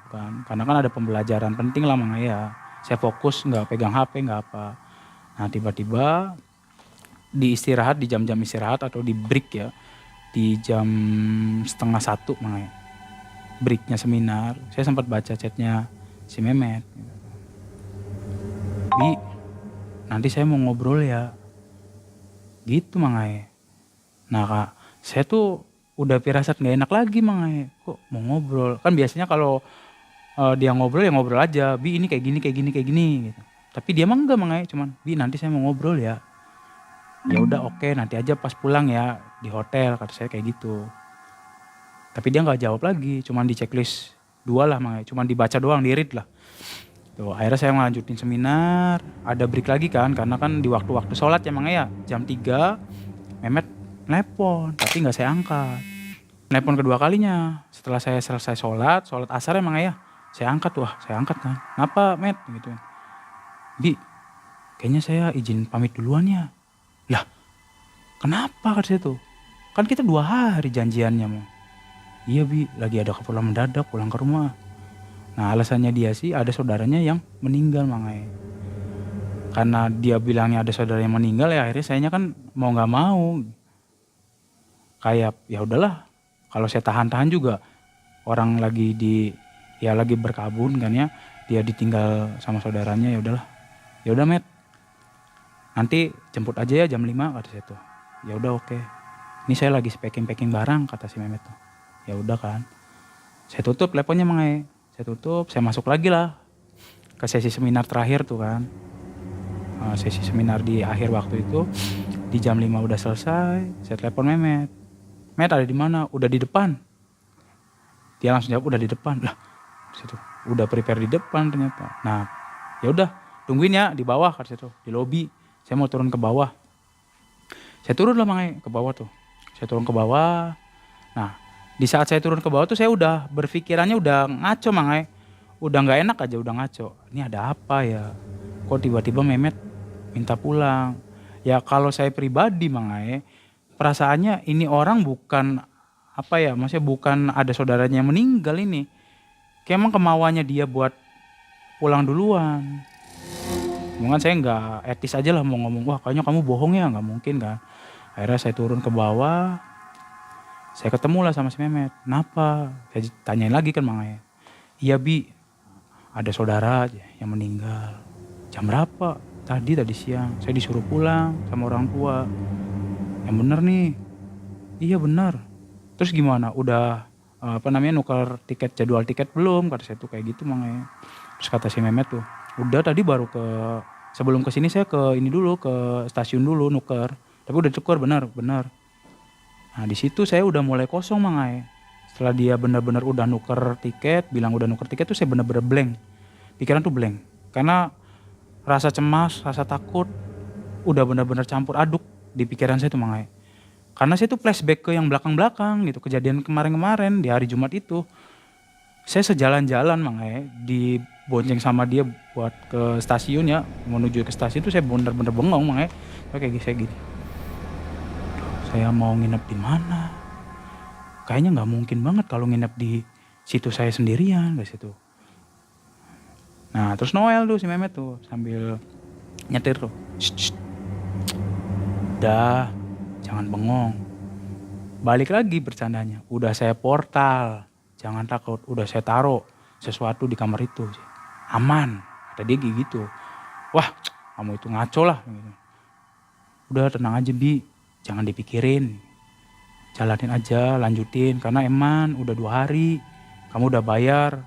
kan, karena kan ada pembelajaran penting lah Mang ya. Saya fokus nggak pegang HP nggak apa. Nah tiba-tiba di istirahat, di jam-jam istirahat atau di break ya, di jam 12:30 Mang breaknya seminar, saya sempat baca chatnya si Memet. Bi, nanti saya mau ngobrol ya. Gitu Mang Nah Kak, saya tuh udah firasat gak enak lagi Mang kok mau ngobrol. Kan biasanya kalau dia ngobrol ya ngobrol aja. Bi ini kayak gini gitu. Tapi dia mah enggak Mang cuman Bi nanti saya mau ngobrol ya. Ya udah oke, nanti aja pas pulang ya di hotel kata saya kayak gitu. Tapi dia nggak jawab lagi, cuman di checklist 2 lah Mang cuman dibaca doang, di read lah. Tuh, akhirnya saya ngelanjutin seminar, ada break lagi kan karena kan di waktu-waktu sholat ya Mang jam 3 Memet nelpon tapi nggak saya angkat. Nelpon kedua kalinya setelah saya selesai sholat asar ya Mang saya angkat. Saya angkat kan, kenapa Met gitu. Bi, kayaknya saya izin pamit duluan ya. Lah kenapa kata saya tuh, kan kita 2 hari janjiannya Mang. Iya Bi, lagi ada keperluan mendadak pulang ke rumah. Nah alasannya dia sih ada saudaranya yang meninggal Mang Karena dia bilangnya ada saudara yang meninggal ya akhirnya sayanya kan mau nggak mau kayak ya udahlah, kalau saya tahan juga orang lagi lagi berkabun kan ya, dia ditinggal sama saudaranya. Ya udah Met, nanti jemput aja ya jam 5 kata saya tuh. Ya udah oke. Ini saya lagi packing barang kata si Mehmet tuh. Ya udah kan. Saya tutup teleponnya Mang. Saya tutup, saya masuk lagi lah ke sesi seminar terakhir tuh kan. Sesi seminar di akhir waktu itu di jam 5 udah selesai. Saya telepon Mehmet. Met ada di mana? Udah di depan. Dia langsung jawab udah di depan. Lah, situ udah prepare di depan ternyata. Nah, ya udah tungguin ya di bawah kata situ di lobi. Saya mau turun ke bawah. Saya turun lah Mang ke bawah tuh. Saya turun ke bawah. Nah, di saat saya turun ke bawah tuh saya udah berpikirannya udah ngaco Mang. Udah nggak enak aja udah ngaco. Ini ada apa ya? Kok tiba-tiba Mehmet minta pulang? Ya kalau saya pribadi Mang, perasaannya ini orang bukan apa ya, maksudnya bukan ada saudaranya yang meninggal ini. Kayak emang kemauannya dia buat pulang duluan. Mungkin saya nggak etis aja lah mau ngomong, wah kayaknya kamu bohong ya, nggak mungkin kan. Akhirnya saya turun ke bawah, saya ketemu lah sama si Mehmet. Kenapa? Saya tanyain lagi kan Mang. Iya Bi, ada saudara aja yang meninggal. Jam berapa? Tadi siang. Saya disuruh pulang sama orang tua. Yang bener nih. Iya bener. Terus gimana? Udah nukar tiket, jadwal tiket belum? Kata saya tuh kayak gitu Mang. Terus kata si Mehmet tuh, udah tadi baru sebelum kesini saya ke ini dulu, ke stasiun dulu nuker. Tapi udah cukur bener. Nah di situ saya udah mulai kosong Mang. Setelah dia benar-benar udah nuker tiket, bilang udah nuker tiket tuh saya benar-benar blank. Pikiran tuh blank. Karena rasa cemas, rasa takut udah benar-benar campur aduk di pikiran saya tuh Mang. Karena saya tuh flashback ke yang belakang-belakang gitu, kejadian kemarin-kemarin di hari Jumat itu. Saya sejalan-jalan Mang, dibonceng sama dia buat ke stasiun ya, menuju ke stasiun itu saya bener-bener bengong Mang. Kayak saya gini. Saya mau nginep di mana? Kayaknya nggak mungkin banget kalau nginep di situ saya sendirian di situ. Nah terus Noel tuh si Mehmet tuh sambil nyetir tuh. Shh. Udah, jangan bengong. Balik lagi bercandanya. Udah saya portal, jangan takut. Udah saya taruh sesuatu di kamar itu. Aman, kata dia gitu. Wah, kamu itu ngaco lah. Udah tenang aja Bi, jangan dipikirin. Jalanin aja, lanjutin. Karena emang udah 2 hari, kamu udah bayar.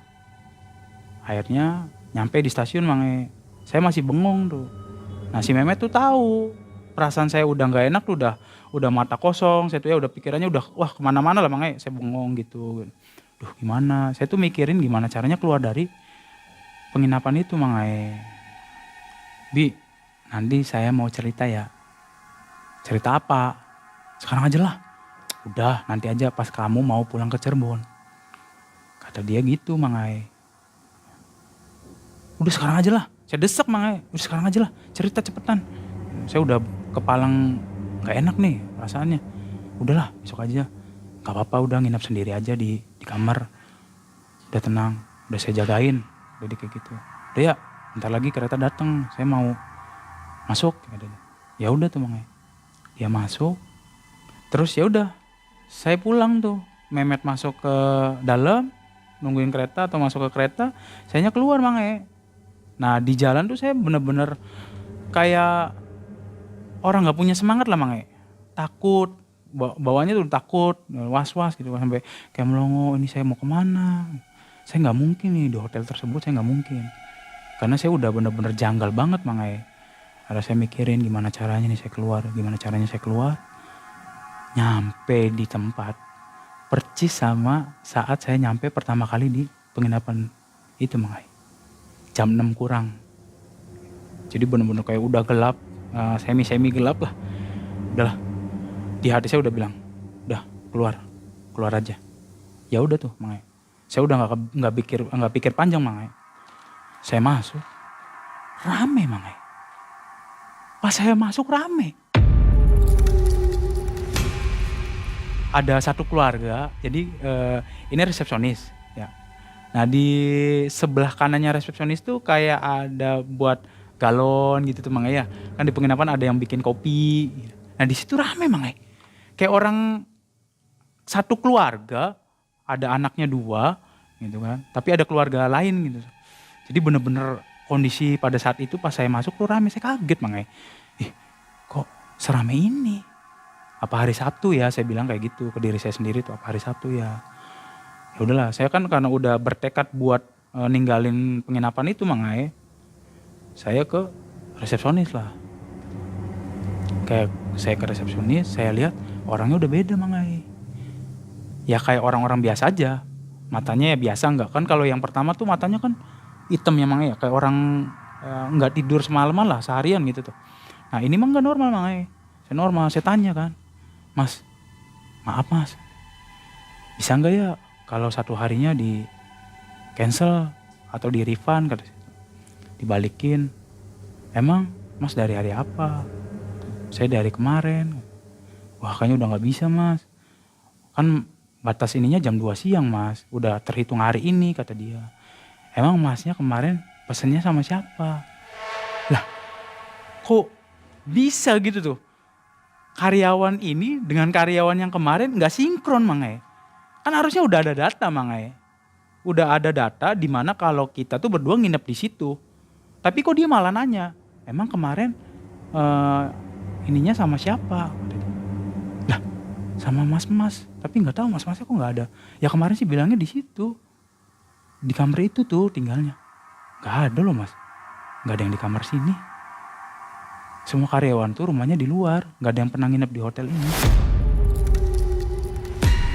Akhirnya nyampe di stasiun Mang. Saya masih bengong tuh. Nah si Mehmet tuh tahu perasaan saya udah nggak enak tuh, udah mata kosong. Saya tuh ya udah pikirannya udah wah kemana-mana lah Mang. Saya bengong gitu. Duh gimana? Saya tuh mikirin gimana caranya keluar dari penginapan itu Mang. Bi, nanti saya mau cerita ya. Cerita apa? Sekarang aja lah. Udah nanti aja pas kamu mau pulang ke Cirebon. Kata dia gitu Mang. Udah sekarang aja lah. Saya desek Mang. Udah sekarang aja lah. Cerita cepetan. Saya udah kepalang gak enak nih perasaannya. Udahlah besok aja. Gak apa-apa udah nginep sendiri aja di kamar. Udah tenang. Udah saya jagain. Udah kayak gitu. Udah ya bentar lagi kereta datang. Saya mau masuk. Ya udah tuh Mang. Dia masuk. Terus ya udah. Saya pulang tuh. Mehmet masuk ke dalam. Nungguin kereta atau masuk ke kereta. Sayanya keluar Mang. Nah di jalan tuh saya bener-bener kayak orang gak punya semangat lah Mang. Takut, bawanya tuh takut, was-was gitu. Sampai kayak melongo, ini saya mau kemana. Saya gak mungkin nih di hotel tersebut, saya gak mungkin. Karena saya udah bener-bener janggal banget Mang. Ada saya mikirin gimana caranya nih saya keluar. Nyampe di tempat, percis sama saat saya nyampe pertama kali di penginapan itu Mang. Jam 6 kurang. Jadi bener-bener kayak udah gelap, semi gelap lah. Udahlah. Di hati saya udah bilang, udah keluar aja. Ya udah tuh Mang. Saya udah nggak pikir panjang Mang. Saya masuk, rame Mang. Pas saya masuk rame. Ada satu keluarga, jadi ini resepsionis. Nah di sebelah kanannya resepsionis tuh kayak ada buat galon gitu tuh Mang ya. Kan di penginapan ada yang bikin kopi. Nah di situ rame Mang. Kayak orang satu keluarga, ada anaknya 2 gitu kan. Tapi ada keluarga lain gitu. Jadi bener-bener kondisi pada saat itu pas saya masuk tuh rame. Saya kaget Mang. Kok serame ini? Apa hari Sabtu ya, saya bilang kayak gitu ke diri saya sendiri tuh, apa hari Sabtu ya. Ya udahlah, saya kan karena udah bertekad buat ninggalin penginapan itu Mangai, saya ke resepsionis lah. Kayak saya ke resepsionis, saya lihat orangnya udah beda Mangai. Ya kayak orang-orang biasa aja, matanya ya biasa, nggak kan kalau yang pertama tuh matanya kan hitam ya Mangai, ya kayak orang nggak tidur semalaman lah, seharian gitu tuh. Nah ini mah nggak normal Mangai, saya normal, saya tanya kan, Mas, maaf Mas, bisa nggak ya kalau satu harinya di cancel atau di refund, kata saya. Dibalikin. Emang Mas dari hari apa? Saya dari kemarin. Wah kayaknya udah nggak bisa Mas. Kan batas ininya jam 2 siang Mas. Udah terhitung hari ini, kata dia. Emang Masnya kemarin pesennya sama siapa? Lah kok bisa gitu tuh? Karyawan ini dengan karyawan yang kemarin nggak sinkron Mangai. Kan harusnya udah ada data Mangai. Udah ada data di mana kalau kita tuh berdua nginep di situ. Tapi kok dia malah nanya, emang kemarin ininya sama siapa? Lah, sama mas-mas. Tapi nggak tahu mas-masnya kok nggak ada. Ya kemarin sih bilangnya di situ, di kamar itu tuh tinggalnya. Nggak ada loh mas, nggak ada yang di kamar sini. Semua karyawan tuh rumahnya di luar, nggak ada yang pernah nginep di hotel ini.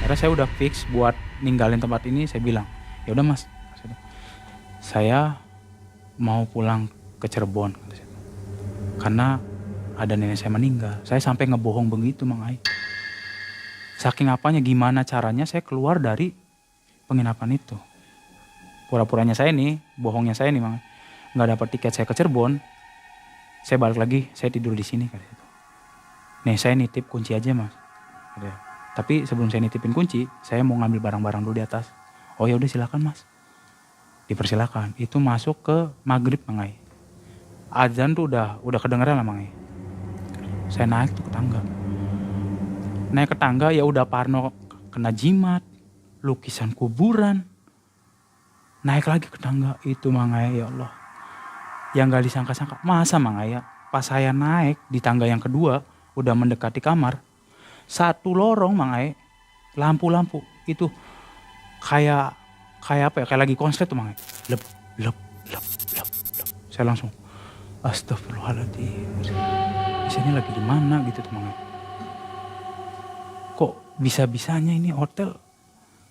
Karena saya udah fix buat ninggalin tempat ini, saya bilang, ya udah mas, saya mau pulang ke Cirebon, karena ada nenek saya meninggal. Saya sampai ngebohong begitu Mangai. Saking apanya, gimana caranya saya keluar dari penginapan itu. Pura-puranya saya nih, bohongnya saya nih Mangai, nggak dapat tiket saya ke Cirebon. Saya balik lagi, saya tidur di sini kata itu. Nih saya nitip kunci aja mas. Tapi sebelum saya nitipin kunci, saya mau ngambil barang-barang dulu di atas. Oh ya udah silakan mas. Dipersilakan. Itu masuk ke maghrib Mangai. Azan tuh udah kedengeran lah Mangai. Saya naik tuh ke tangga. Naik ke tangga ya udah parno kena jimat, lukisan kuburan. Naik lagi ke tangga itu Mangai, ya Allah. Yang gak disangka-sangka, masa Mangai ya, pas saya naik di tangga yang kedua, udah mendekati kamar, satu lorong Mangai, lampu-lampu, itu kayak apa ya, kayak lagi konslet tuh Mangai. Lep. Saya langsung, astagfirullahaladzim, ini lagi di mana gitu tuh Mangai. Kok bisa-bisanya ini hotel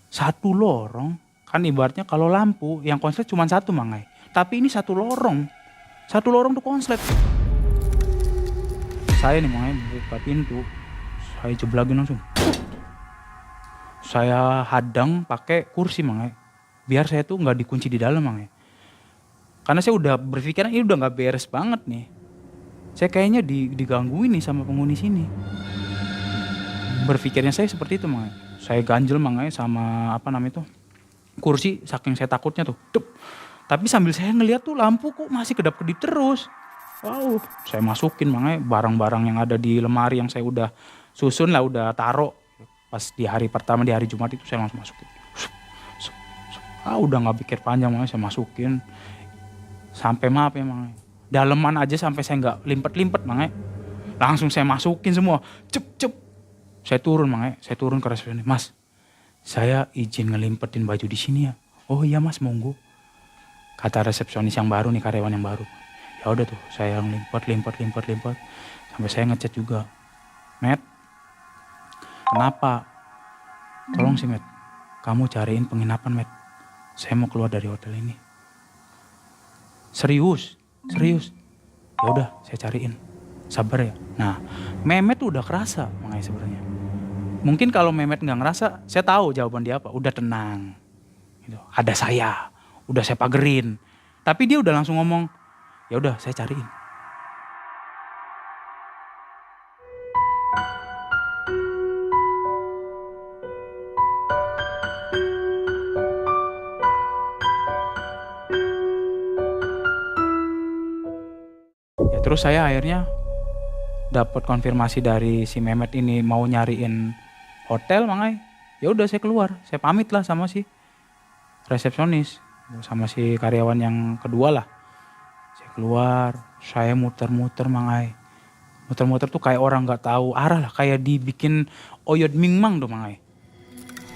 satu lorong, kan ibaratnya kalau lampu yang konslet cuma satu Mangai, tapi ini satu lorong tuh konslet. Saya nih Mangai buka pintu, saya jeblagin langsung. Saya hadang pakai kursi Mangai, biar saya tuh nggak dikunci di dalam Mangai. Karena saya udah berpikiran ini udah nggak beres banget nih. Saya kayaknya digangguin nih sama penghuni sini. Berpikirnya saya seperti itu Mangai. Saya ganjel Mangai sama apa namanya itu, kursi, saking saya takutnya tuh. Tapi sambil saya ngeliat tuh lampu kok masih kedap-kedip terus. Wow, saya masukin Mangai barang-barang yang ada di lemari yang saya udah susun lah, udah taruh. Pas di hari pertama, di hari Jumat itu saya langsung masukin. Udah gak pikir panjang Mangai, saya masukin. Sampai maaf ya Mangai, daleman aja sampai saya gak limpet-limpet Mangai. Langsung saya masukin semua. Cep. Saya turun Mangai, saya turun ke resepsionis. Mas, saya izin ngelimpetin baju di sini ya. Oh iya mas, monggo. Kata resepsionis yang baru nih, karyawan yang baru. Ya udah tuh, saya limpet. Sampai saya ngechat juga. Met, kenapa? Tolong sih Met, kamu cariin penginapan Met. Saya mau keluar dari hotel ini. Serius. Ya udah, saya cariin. Sabar ya. Nah, Mehmet tuh udah kerasa Mangai sebenarnya. Mungkin kalau Mehmet nggak ngerasa, saya tahu jawaban dia apa. Udah tenang. Gitu. Ada saya. Udah saya pagerin. Tapi dia udah langsung ngomong, ya udah saya cariin. Ya terus saya akhirnya dapat konfirmasi dari si Mehmet ini mau nyariin hotel Mangai. Ya udah saya keluar. Saya pamit lah sama si resepsionis, sama si karyawan yang kedua lah. Saya keluar, saya muter-muter Mangai. Muter-muter tuh kayak orang nggak tahu arah lah, kayak dibikin oyod mingmang tuh mangai.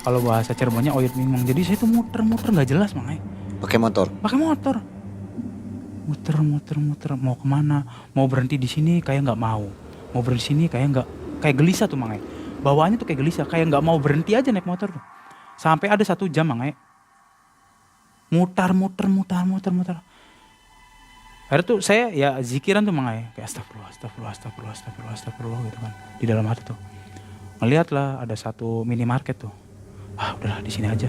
Kalau bahasa Cirebonnya oyod mingmang. Jadi saya tuh muter-muter nggak jelas mangai. Pakai motor. Pakai motor. Muter-muter mau kemana? Mau berhenti di sini kayak nggak mau. Mau berhenti di sini kayak nggak, kayak gelisah tuh mangai. Bawaannya tuh kayak gelisah, kayak nggak mau berhenti aja naik motor tuh. Sampai ada 1 jam mangai. Mutar. Akhirnya tuh saya ya zikiran tuh mangai, kayak astagfirullah gitu kan di dalam hati tuh. Ngeliat lah ada 1 minimarket tuh. Udahlah di sini aja.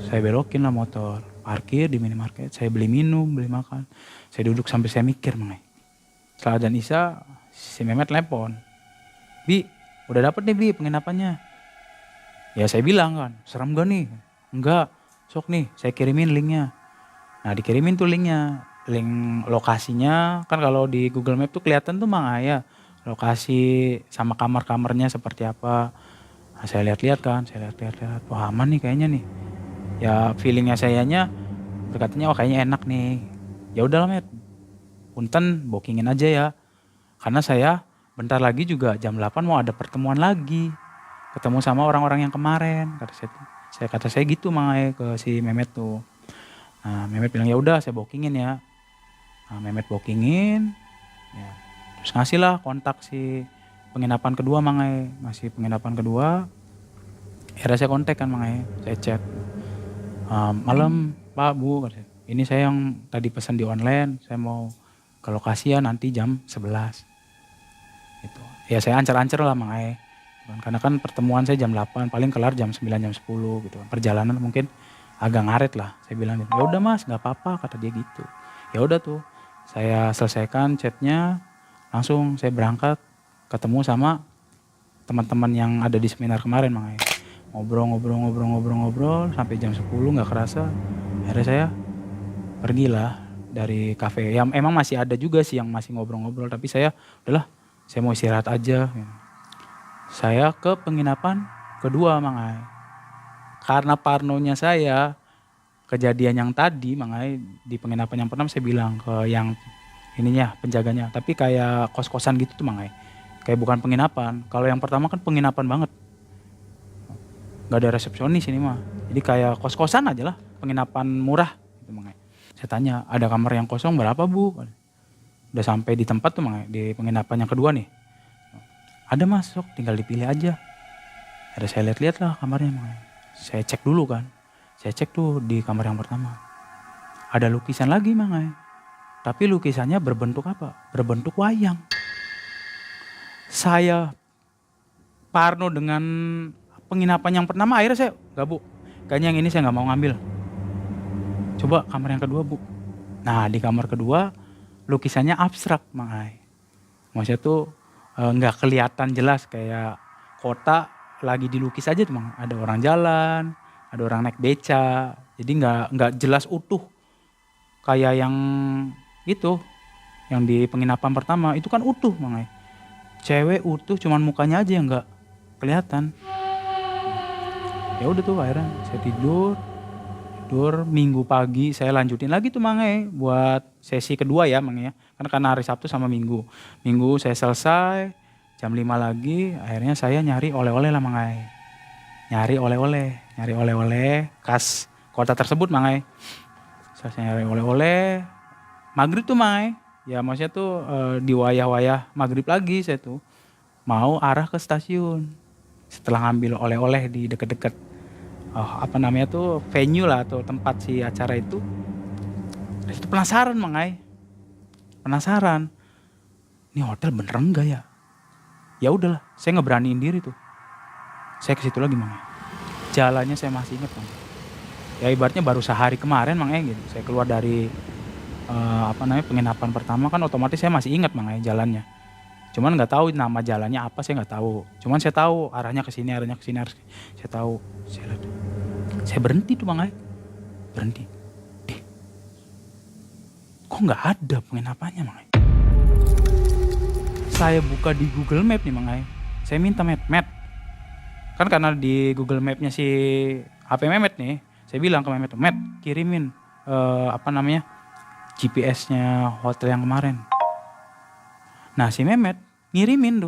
Saya belokin lah motor, parkir di minimarket. Saya beli minum, beli makan. Saya duduk sambil saya mikir mangai. Setelah adzan Isya, si Mehmet telepon. Bi, udah dapet nih Bi penginapannya. Ya saya bilang kan, serem gak nih? Enggak, sok nih saya kirimin linknya. Nah dikirimin tuh linknya. Link lokasinya kan kalau di Google Map tuh kelihatan tuh mangai ya. Lokasi sama kamar-kamarnya seperti apa. Nah, saya lihat-lihat kan, saya lihat. Wah aman nih kayaknya nih. Ya feelingnya sayanya berkatanya kayaknya enak nih. Ya udahlah Met, punten bookingin aja ya. Karena saya bentar lagi juga jam 8 mau ada pertemuan lagi. Ketemu sama orang-orang yang kemarin. Kata saya gitu mangai ke si Mehmet tuh. Nah Mehmet bilang ya udah saya bookingin ya. Nah, Mehmet bookingin, ya. Terus ngasih lah kontak si penginapan kedua mangai, ngasih penginapan kedua. Akhirnya saya kontak kan mangai, saya chat. Malam Pak Bu, ini saya yang tadi pesan di online, saya mau ke lokasi ya nanti jam 11. Gitu. Ya saya ancar-ancar lah mangai, karena kan pertemuan saya jam 8, paling kelar jam 9 jam 10 gitu. Perjalanan mungkin agak ngaret lah, saya bilang gitu. Ya udah Mas, nggak apa-apa kata dia gitu. Ya udah tuh. Saya selesaikan chatnya, langsung saya berangkat ketemu sama teman-teman yang ada di seminar kemarin mangai. Ngobrol sampai jam 10 nggak kerasa. Akhirnya saya pergilah dari kafe. Ya emang masih ada juga sih yang masih ngobrol-ngobrol, tapi saya udahlah, saya mau istirahat aja. Saya ke penginapan kedua mangai. Karena parnonya saya, kejadian yang tadi mangai di penginapan yang pertama saya bilang ke yang ininya penjaganya, tapi kayak kos-kosan gitu tuh mangai, kayak bukan penginapan. Kalau yang pertama kan penginapan banget, nggak ada resepsionis ini mah, jadi kayak kos-kosan aja lah, penginapan murah gitu mangai. Saya tanya ada kamar yang kosong berapa Bu, udah sampai di tempat tuh mangai di penginapan yang kedua nih, ada Mas, sok tinggal dipilih aja. Ada saya lihat-lihat lah kamarnya mangai, saya cek dulu kan. Saya cek tuh di kamar yang pertama. Ada lukisan lagi mangai. Tapi lukisannya berbentuk apa? Berbentuk wayang. Saya parno dengan penginapan yang pertama, akhirnya saya, enggak Bu, kayaknya yang ini saya nggak mau ngambil. Coba kamar yang kedua Bu. Nah di kamar kedua lukisannya abstrak mangai. Maksudnya tuh nggak kelihatan jelas, kayak kota lagi dilukis aja tuh mangai. Ada orang jalan, ada orang naik beca, jadi nggak jelas utuh kayak yang itu, yang di penginapan pertama itu kan utuh mangai, cewek utuh, cuman mukanya aja yang nggak kelihatan. Ya udah tuh akhirnya saya tidur. Minggu pagi saya lanjutin lagi tuh mangai buat sesi kedua ya mangai ya, karena hari Sabtu sama Minggu saya selesai jam 5 lagi. Akhirnya saya nyari oleh-oleh lah mangai, nyari oleh-oleh khas kota tersebut mangai. Saya nyari oleh-oleh maghrib tuh mangai, ya maksudnya tuh di wayah-wayah maghrib lagi saya tuh mau arah ke stasiun. Setelah ngambil oleh-oleh di deket-deket venue lah atau tempat si acara itu, itu penasaran mangai, ini hotel beneran enggak ya? Ya udahlah, saya ngeberaniin diri tuh, saya ke situ lagi mangai. Jalannya saya masih ingat mangai. Ya ibaratnya baru sehari kemarin mangai gitu. Saya keluar dari penginapan pertama kan otomatis saya masih ingat mangai jalannya. Cuman nggak tahu nama jalannya apa, saya nggak tahu. Cuman saya tahu arahnya ke sini. Saya tahu. Saya berhenti tuh mangai. Kok nggak ada penginapannya mangai? Saya buka di Google Map nih mangai. Saya minta Map. Kan karena di Google Mapnya si HP Mehmet nih, saya bilang ke Mehmet, kirimin GPS-nya hotel yang kemarin. Nah si Mehmet ngirimin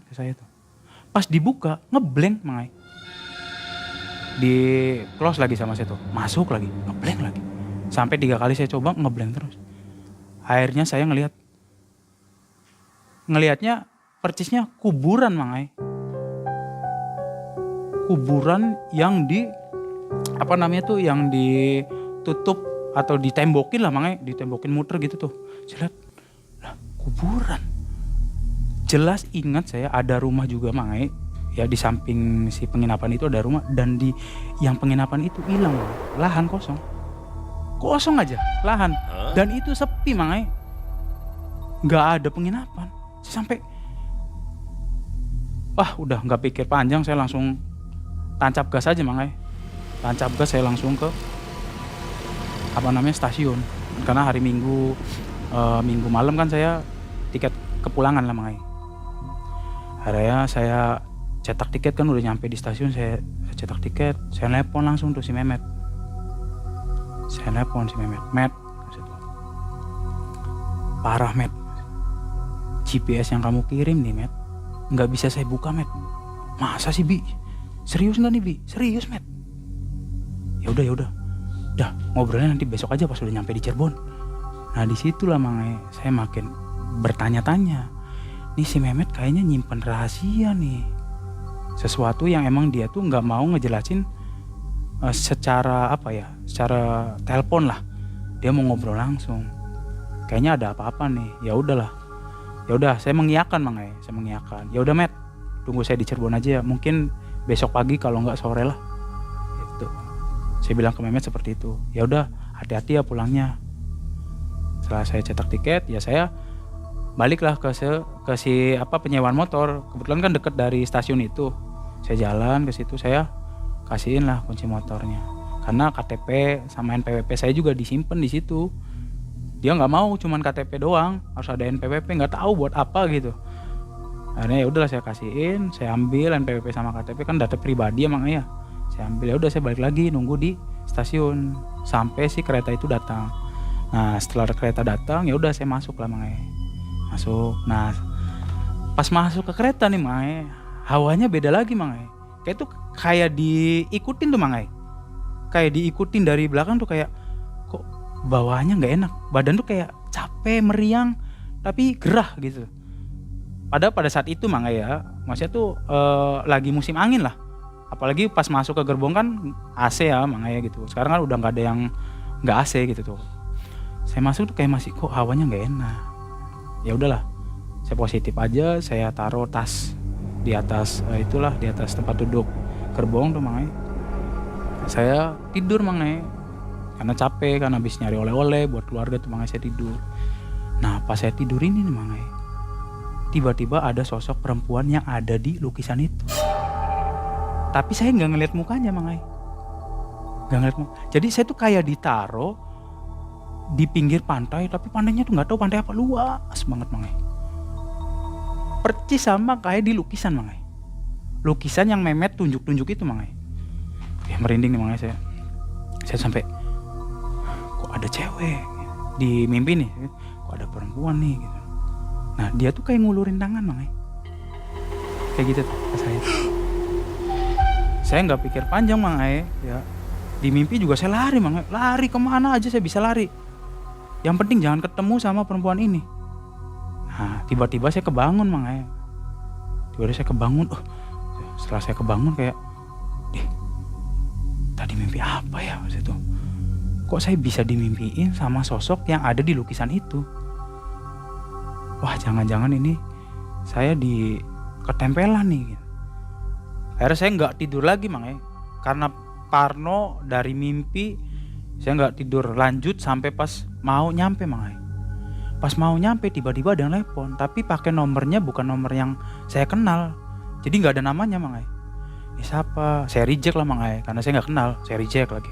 ke saya tuh. Pas dibuka ngeblank Mang Ai. Di close lagi sama saya tuh, masuk lagi, ngeblank lagi. Sampai 3 kali saya coba ngeblank terus. Akhirnya saya ngelihatnya percisnya kuburan Mang Ai. Kuburan yang yang ditutup atau ditembokin lah Mang Ai, ditembokin muter gitu tuh. Saya lihat, lah kuburan. Jelas ingat saya ada rumah juga Mang Ai. Ya di samping si penginapan itu ada rumah, dan di yang penginapan itu hilang, lahan kosong aja lahan, dan itu sepi Mang Ai, nggak ada penginapan. Saya sampai udah nggak pikir panjang, saya langsung tancap gas aja Mang Ai, saya langsung ke stasiun, karena hari Minggu malam kan saya tiket kepulangan lah Mang Ai. Akhirnya saya cetak tiket kan, udah nyampe di stasiun, saya cetak tiket, saya nelpon langsung tuh si Mehmet. Met, parah Met, GPS yang kamu kirim nih Met, nggak bisa saya buka Met. Masa sih Bi? Serius nggak nih Bi? Serius Met? Ya udah, dah ngobrolnya nanti besok aja pas udah nyampe di Cirebon. Nah disitulah Mang Ai, saya makin bertanya-tanya, nih si Mehmet kayaknya nyimpen rahasia nih. Sesuatu yang emang dia tuh nggak mau ngejelasin secara secara telepon lah. Dia mau ngobrol langsung. Kayaknya ada apa-apa nih. Ya udah, saya mengiyakan Mang Ai, Ya udah Met, tunggu saya di Cirebon aja ya. Mungkin besok pagi kalau nggak sore lah. Gitu. Saya bilang ke Mehmet seperti itu. Ya udah, hati-hati ya pulangnya. Setelah saya cetak tiket, ya saya baliklah ke si penyewaan motor. Kebetulan kan deket dari stasiun itu. Saya jalan ke situ, saya kasihin lah kunci motornya. Karena KTP sama NPWP saya juga disimpan di situ. Dia nggak mau cuman KTP doang, harus ada NPWP, nggak tahu buat apa gitu. Akhirnya ya udahlah saya kasihin, saya ambil NPWP sama KTP, kan data pribadi emang ya. Saya ambil, ya udah saya balik lagi nunggu di stasiun sampai si kereta itu datang. Nah setelah kereta datang ya udah saya masuk lah Mang Ai. Masuk. Nah, pas masuk ke kereta nih Mang Ai, hawanya beda lagi Mang Ai. Kayak diikutin tuh Mang Ai. Kayak diikutin dari belakang tuh, kayak kok bawahnya nggak enak. Badan tuh kayak capek, meriang, tapi gerah gitu. Padahal pada saat itu Mang Ai ya, maksudnya tuh lagi musim angin lah. Apalagi pas masuk ke gerbong kan AC ya Mang Ai gitu. Sekarang kan udah nggak ada yang nggak AC gitu tuh. Saya masuk tuh kayak masih kok hawanya nggak enak. Ya udahlah, saya positif aja, saya taruh tas di atas di atas tempat duduk gerbong tuh Mang Ai. Saya tidur Mang Ai, karena capek, karena habis nyari oleh-oleh buat keluarga tuh Mang Ai, saya tidur. Nah pas saya tidur ini nih Mang Ai, tiba-tiba ada sosok perempuan yang ada di lukisan itu. Tapi saya nggak ngeliat mukanya Mang Ai, nggak ngeliat muka. Jadi saya tuh kayak ditaruh di pinggir pantai, tapi pantainya tuh nggak tahu pantai apa, luas banget Mang Ai. Percis sama kayak di lukisan Mang Ai. Lukisan yang Mehmet tunjuk-tunjuk itu Mang Ai. Ya merinding nih Mang Ai saya. Saya sampai kok ada cewek di mimpi nih, kok ada perempuan nih gitu. Nah dia tuh kayak ngulurin tangan Mang Ai. Kayak gitu tuh ke saya. Saya nggak pikir panjang Mang Ai ya. Di mimpi juga saya lari Mang Ai. Lari kemana aja saya bisa lari. Yang penting jangan ketemu sama perempuan ini. Nah tiba-tiba saya kebangun Mang Ai. Setelah saya kebangun kayak, tadi mimpi apa ya maksud itu? Kok saya bisa dimimpiin sama sosok yang ada di lukisan itu? Wah jangan-jangan ini saya di ketempelan nih. Akhirnya saya nggak tidur lagi Mang Ai. Karena parno dari mimpi, saya nggak tidur lanjut sampai pas mau nyampe Mang Ai. Pas mau nyampe tiba-tiba ada yang telepon, tapi pakai nomornya bukan nomor yang saya kenal. Jadi nggak ada namanya Mang Ai. Ini siapa? Saya reject lah Mang Ai, karena saya nggak kenal. Saya reject lagi.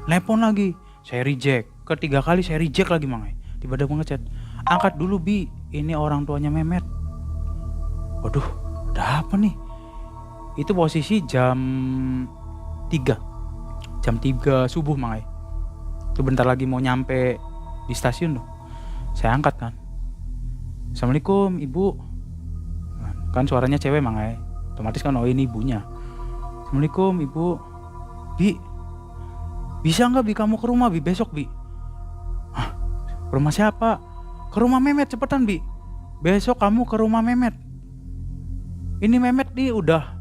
Telepon lagi, saya reject. Ketiga kali saya reject lagi Mang Ai. Tiba-tiba ngechat, angkat dulu Bi, ini orang tuanya Mehmet. Waduh, ada apa nih? Itu posisi jam 3 subuh Mang Ai. Itu bentar lagi mau nyampe di stasiun tuh. Saya angkat kan. Assalamualaikum ibu. Kan suaranya cewek mangai, otomatis kan oh ini ibunya. Assalamualaikum ibu. Bi, bisa nggak Bi kamu ke rumah Bi besok Bi? Hah, ke rumah siapa? Ke rumah Memet cepetan Bi. Besok kamu ke rumah Memet. Ini Memet nih udah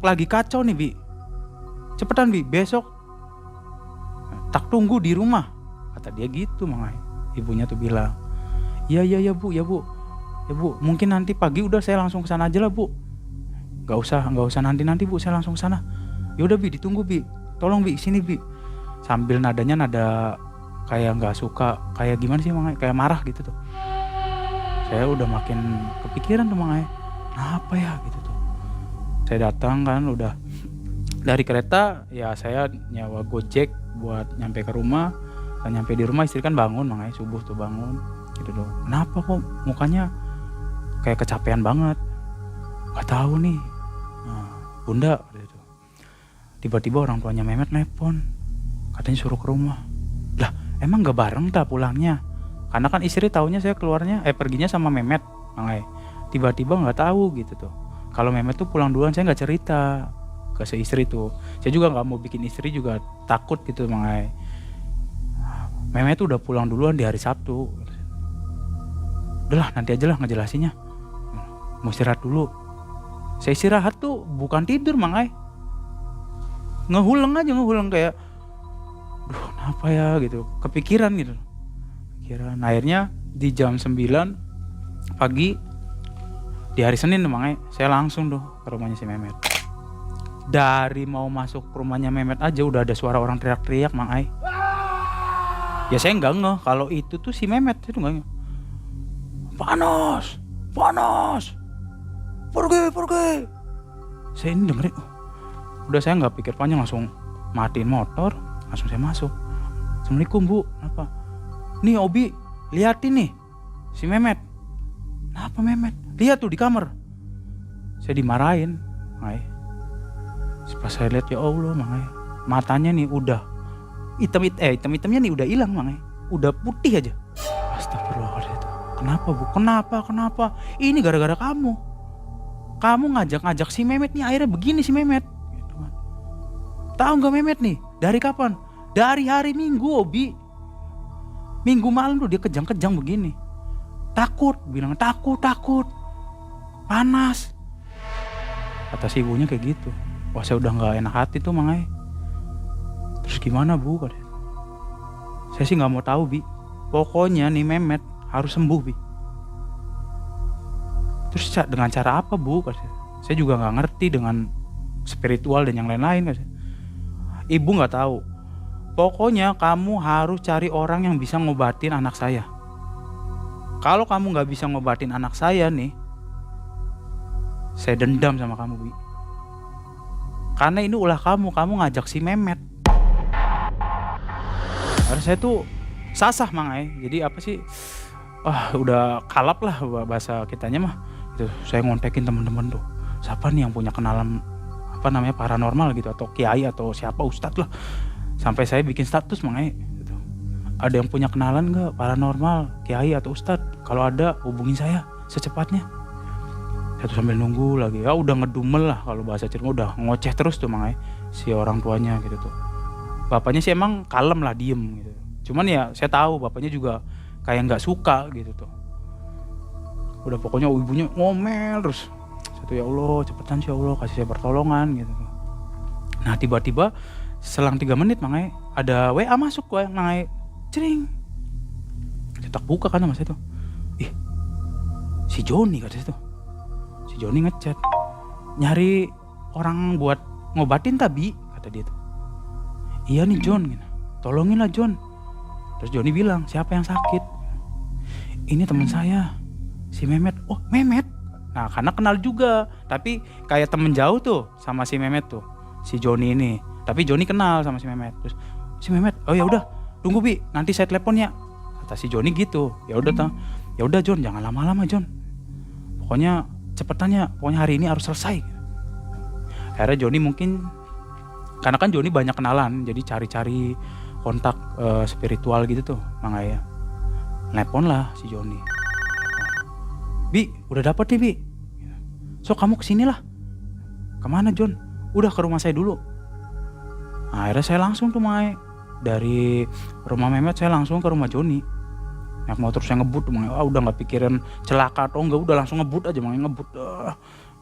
lagi kacau nih Bi. Cepetan Bi, besok tak tunggu di rumah. Kata dia gitu mangai. Ibunya tuh bilang, iya bu, ya bu. Ya bu, mungkin nanti pagi udah saya langsung ke sana aja lah bu. Gak usah nanti bu, saya langsung ke sana. Ya udah Bi, ditunggu Bi. Tolong Bi, sini Bi. Sambil nadanya nada kayak nggak suka, kayak gimana sih mangai, kayak marah gitu tuh. Saya udah makin kepikiran tuh mangai, apa ya gitu tuh. Saya datang kan udah dari kereta, ya saya nyawa Gojek buat nyampe ke rumah. Dan nyampe di rumah istri kan bangun mangai, subuh tuh bangun gitu tuh. Kenapa kok mukanya kayak kecapean banget? Gak tahu nih. Nah, bunda gitu. Tiba-tiba orang tuanya Memet nelpon, katanya suruh ke rumah. Lah emang gak bareng tak pulangnya? Karena kan istri taunya saya perginya sama Memet mangai. Tiba-tiba nggak tahu gitu tuh. Kalau Memet tuh pulang duluan, saya nggak cerita ke si istri tuh. Saya juga nggak mau bikin istri juga takut gitu mangai. Memet tuh udah pulang duluan di hari Sabtu. Udahlah nanti aja lah ngejelasinnya. Mau istirahat dulu. Saya istirahat tuh bukan tidur mangai. Ngehuleng kayak, duh kenapa ya gitu. Kepikiran gitu. Akhirnya di jam 9 pagi di hari Senin mangai, saya langsung tuh ke rumahnya si Memet. Dari mau masuk ke rumahnya Memet aja udah ada suara orang teriak-teriak mangai. Ya saya nggak ngeh kalau itu tuh si Memet, itu nggak ngeh. Panos, pergi. Saya ini dengerin, udah saya nggak pikir panjang, langsung matiin motor, langsung saya masuk. Assalamualaikum bu, apa? Nih Obi, liatin nih si Memet. Kenapa Memet? Lihat tuh di kamar. Saya dimarahin, mangai. Pas saya lihat ya Allah, mangai. Matanya nih udah hitam-hitamnya nih udah hilang mangai. Udah putih aja. Astagfirullahaladzim. Kenapa bu? Kenapa? Ini gara-gara kamu. Kamu ngajak-ngajak si Memet nih, akhirnya begini si Memet. Gitu kan. Tahu nggak Memet nih? Dari kapan? Dari hari Minggu Obi. Minggu malam tuh dia kejang-kejang begini. Bilang takut. Panas. Kata si ibunya kayak gitu. Wah saya udah gak enak hati tuh mangai. Terus gimana bu? Saya sih gak mau tahu Bi. Pokoknya nih Memet harus sembuh Bi. Terus dengan cara apa bu? Saya juga gak ngerti dengan spiritual dan yang lain-lain. Ibu gak tahu. Pokoknya kamu harus cari orang yang bisa ngobatin anak saya. Kalau kamu gak bisa ngobatin anak saya nih, saya dendam sama kamu Bi. Karena ini ulah kamu ngajak si Memet. Karena saya tuh sasah mangai. Jadi apa sih? Udah kalap lah bahasa kitanya mah. Gitu. Saya ngontekin teman-teman tuh. Siapa nih yang punya kenalan paranormal gitu, atau kiai atau siapa ustadz lah. Sampai saya bikin status mangai gitu. Ada yang punya kenalan gak paranormal, kiai atau ustadz? Kalau ada hubungin saya secepatnya. Saya tuh sambil nunggu lagi. Ya udah ngedumel lah kalau bahasa Cirebon, udah ngoceh terus tuh mangai si orang tuanya gitu tuh. Bapaknya sih emang kalem lah, diem gitu. Cuman ya saya tahu bapaknya juga kayak nggak suka gitu tuh. Udah pokoknya ibunya ngomel terus. Satu ya Allah cepetan sih ya Allah kasih saya pertolongan gitu. Nah tiba-tiba selang 3 menit mangai ada WA masuk mangai, cering. Saya tak buka kan sama saya tuh. Si Joni kata saya tuh. Si Joni ngechat. Nyari orang buat ngobatin Tabi kata dia tuh. Iya nih John gitu. Tolongin lah John. Terus Joni bilang, siapa yang sakit? Ini teman saya, si Memet. Oh Memet? Nah karena kenal juga, tapi kayak temen jauh tuh sama si Memet tuh, si Joni ini. Tapi Joni kenal sama si Memet. Terus si Memet, oh ya udah, tunggu Bi, nanti saya telepon ya. Kata si Joni gitu. Ya udah John, jangan lama-lama John. Pokoknya cepetan ya, pokoknya hari ini harus selesai. Akhirnya Joni mungkin, karena kan Joni banyak kenalan, jadi cari-cari kontak spiritual gitu tuh, makanya nelpon lah si Joni. Bi udah dapet nih Bi, so kamu kesinilah. Kemana John? Udah ke rumah saya dulu. Nah, akhirnya saya langsung tuh Mae, dari rumah Mehmet saya langsung ke rumah Joni. Naik motor saya ngebut Mae, udah gak pikirin celaka atau enggak, udah langsung ngebut aja Mae, ngebut.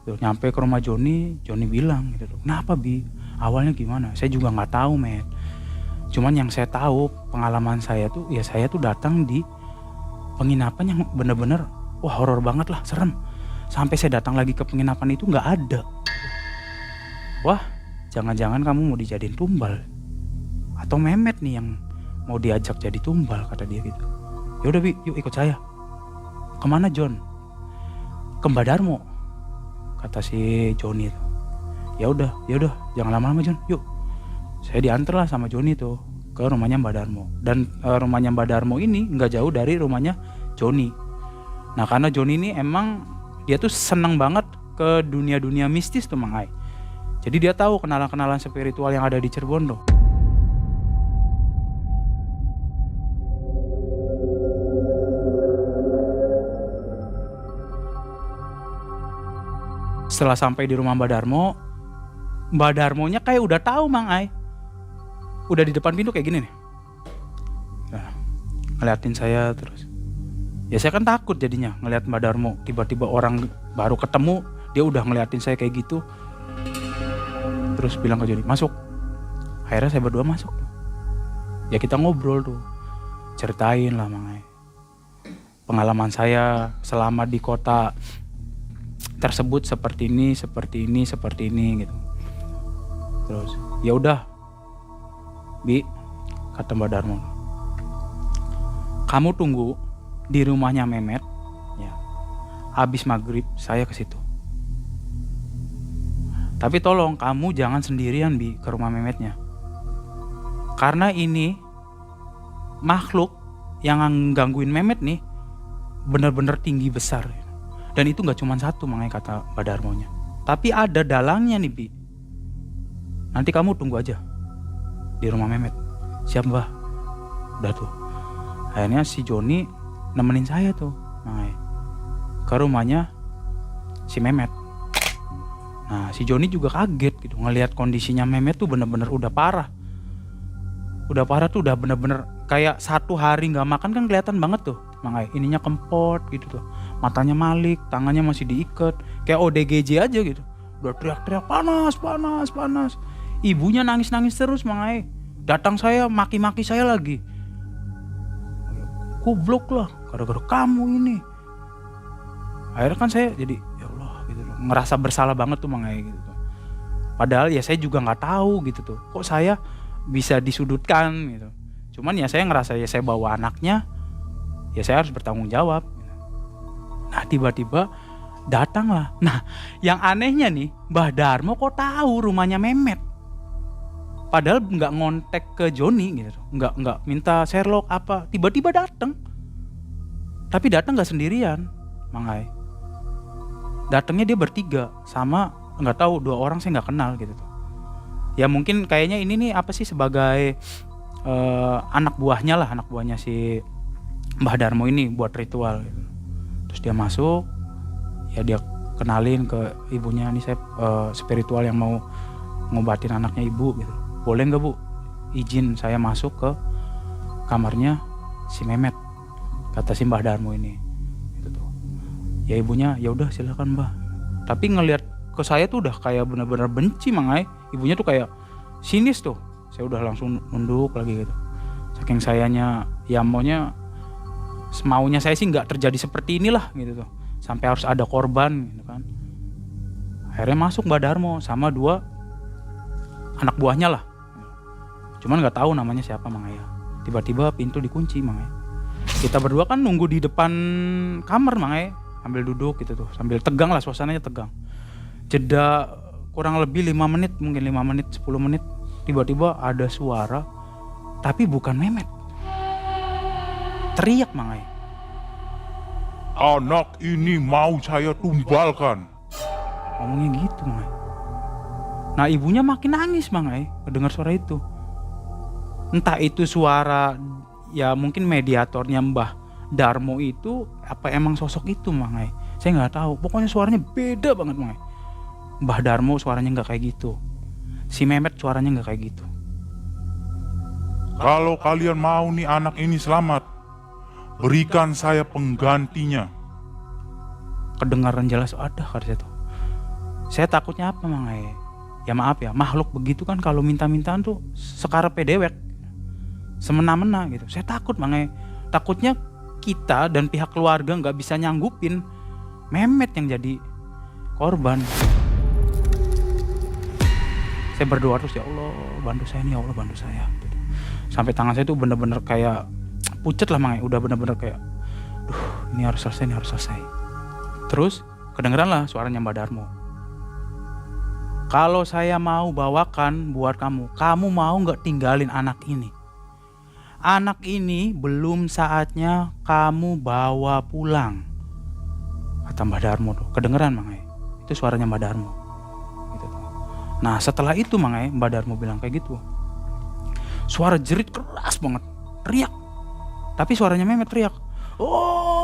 Tuh, nyampe ke rumah Joni bilang gitu, kenapa Bi? Awalnya gimana? Saya juga gak tahu Met. Cuman yang saya tahu, pengalaman saya tuh, ya saya tuh datang di penginapan yang bener-bener wah horor banget lah, serem. Sampai saya datang lagi ke penginapan itu gak ada. Wah, jangan-jangan kamu mau dijadiin tumbal. Atau Mehmet nih yang mau diajak jadi tumbal, kata dia gitu. Yaudah Bi, yuk ikut saya. Kemana John? Ke Mbak Darmo, kata si Joni itu. Yaudah, jangan lama-lama John, yuk. Saya diantar lah sama Joni tuh ke rumahnya Mbak Darmo. Dan rumahnya Mbak Darmo ini gak jauh dari rumahnya Joni. Nah karena Joni ini emang dia tuh seneng banget ke dunia-dunia mistis tuh Mang Ai. Jadi dia tahu kenalan-kenalan spiritual yang ada di Cirebon tuh. Setelah sampai di rumah Mbak Darmonya kayak udah tahu Mang Ai. Udah di depan pintu kayak gini nih. Nah, ngeliatin saya terus. Ya saya kan takut jadinya ngeliat Mbak Darmo. Tiba-tiba orang baru ketemu, dia udah ngeliatin saya kayak gitu. Terus bilang ke Joni, masuk. Akhirnya saya berdua masuk. Ya kita ngobrol tuh. Ceritain lah Mang Ai. Pengalaman saya selama di kota tersebut seperti ini gitu. Terus ya udah Bi, kata Mbak Darmo, kamu tunggu di rumahnya Mehmet ya. Habis maghrib saya ke situ. Tapi tolong kamu jangan sendirian Bi ke rumah Mehmetnya. Karena ini makhluk yang gangguin Mehmet nih bener-bener tinggi besar. Dan itu gak cuma satu makanya kata Mbak Darmonya. Tapi ada dalangnya nih Bi. Nanti kamu tunggu aja di rumah Mehmet. Siap Mbah. Udah tuh. Akhirnya si Joni nemenin saya tuh makanya ke rumahnya si Mehmet. Nah si Joni juga kaget gitu ngelihat kondisinya Mehmet tuh bener-bener udah parah. Udah parah tuh, udah bener-bener kayak 1 hari gak makan kan kelihatan banget tuh makanya ininya kempot gitu tuh. Matanya malik, tangannya masih diikat kayak ODGJ aja gitu. Udah teriak-teriak panas. Ibunya nangis-nangis terus makanya. Datang saya maki-maki saya lagi. Goblok lah gara-gara kamu ini. Akhirnya kan saya jadi ya Allah gitu loh. Ngerasa bersalah banget tuh makanya gitu tuh. Padahal ya saya juga gak tahu gitu tuh. Kok saya bisa disudutkan gitu. Cuman ya saya ngerasa ya saya bawa anaknya. Ya saya harus bertanggung jawab. Nah tiba-tiba datang lah. Nah yang anehnya nih Mbah Darmo kok tahu rumahnya Mehmet. Padahal nggak ngontek ke Joni gitu, nggak minta Sherlock apa, tiba-tiba datang. Tapi datang nggak sendirian, Mang Ai. Datangnya dia bertiga sama nggak tahu 2 orang saya nggak kenal gitu tuh. Ya mungkin kayaknya ini nih apa sih sebagai anak buahnya si Mbah Darmo ini buat ritual gitu. Terus dia masuk, ya dia kenalin ke ibunya, nih saya spiritual yang mau ngobatin anaknya ibu gitu. Boleh nggak Bu izin saya masuk ke kamarnya si Mehmet, kata si Mbah Darmo ini gitu tuh. Ya ibunya ya udah silakan Mbah. Tapi ngelihat ke saya tuh udah kayak benar-benar benci Mang Ai. Ibunya tuh kayak sinis tuh. Saya udah langsung nunduk lagi gitu. Saking sayanya ya maunya saya sih nggak terjadi seperti inilah gitu tuh. Sampai harus ada korban gitu kan. Akhirnya masuk Mbah Darmo sama 2 anak buahnya lah. Cuman nggak tahu namanya siapa Mang Ai. Tiba-tiba pintu dikunci Mang Ai. Kita berdua kan nunggu di depan kamar Mang Ai, sambil duduk gitu tuh, sambil tegang lah, suasananya tegang. Jeda kurang lebih 5 menit, mungkin 5 menit, 10 menit, tiba-tiba ada suara, tapi bukan Mehmet. Teriak Mang Ai. Anak ini mau saya tumbalkan. Ngomongnya gitu Mang Ai. Nah ibunya makin nangis Mang Ai, mendengar suara itu. Entah itu suara ya mungkin mediatornya Mbah Darmo itu apa emang sosok itu Mang Ai. Saya nggak tahu, pokoknya suaranya beda banget Mang. Mbah Darmo suaranya nggak kayak gitu, si Mehmet suaranya nggak kayak gitu. Kalau kalian mau nih anak ini selamat, berikan saya penggantinya. Kedengaran jelas ada kata saya tuh. Saya takutnya apa Mang? Ya maaf ya, makhluk begitu kan kalau minta-mintaan tuh sekarepe dewek, semena-mena gitu. Saya takut Mang. Takutnya kita dan pihak keluarga nggak bisa nyanggupin, Mehmet yang jadi korban. Saya berdoa terus, ya Allah bantu saya nih, ya Allah bantu saya. Sampai tangan saya tuh bener-bener kayak pucet lah Mang. Udah bener-bener kayak, ini harus selesai, ini harus selesai. Terus kedengeran lah suaranya Mbak Darmo. Kalau saya mau bawakan buat kamu, kamu mau gak tinggalin anak ini? Anak ini belum saatnya kamu bawa pulang, kata Mbak Darmo tuh. Kedengeran Mang. Itu suaranya Mbak Darmo gitu tuh. Nah setelah itu Mang, Mbak Darmo bilang kayak gitu. Suara jerit keras banget, teriak. Tapi suaranya Mehmet teriak, oh.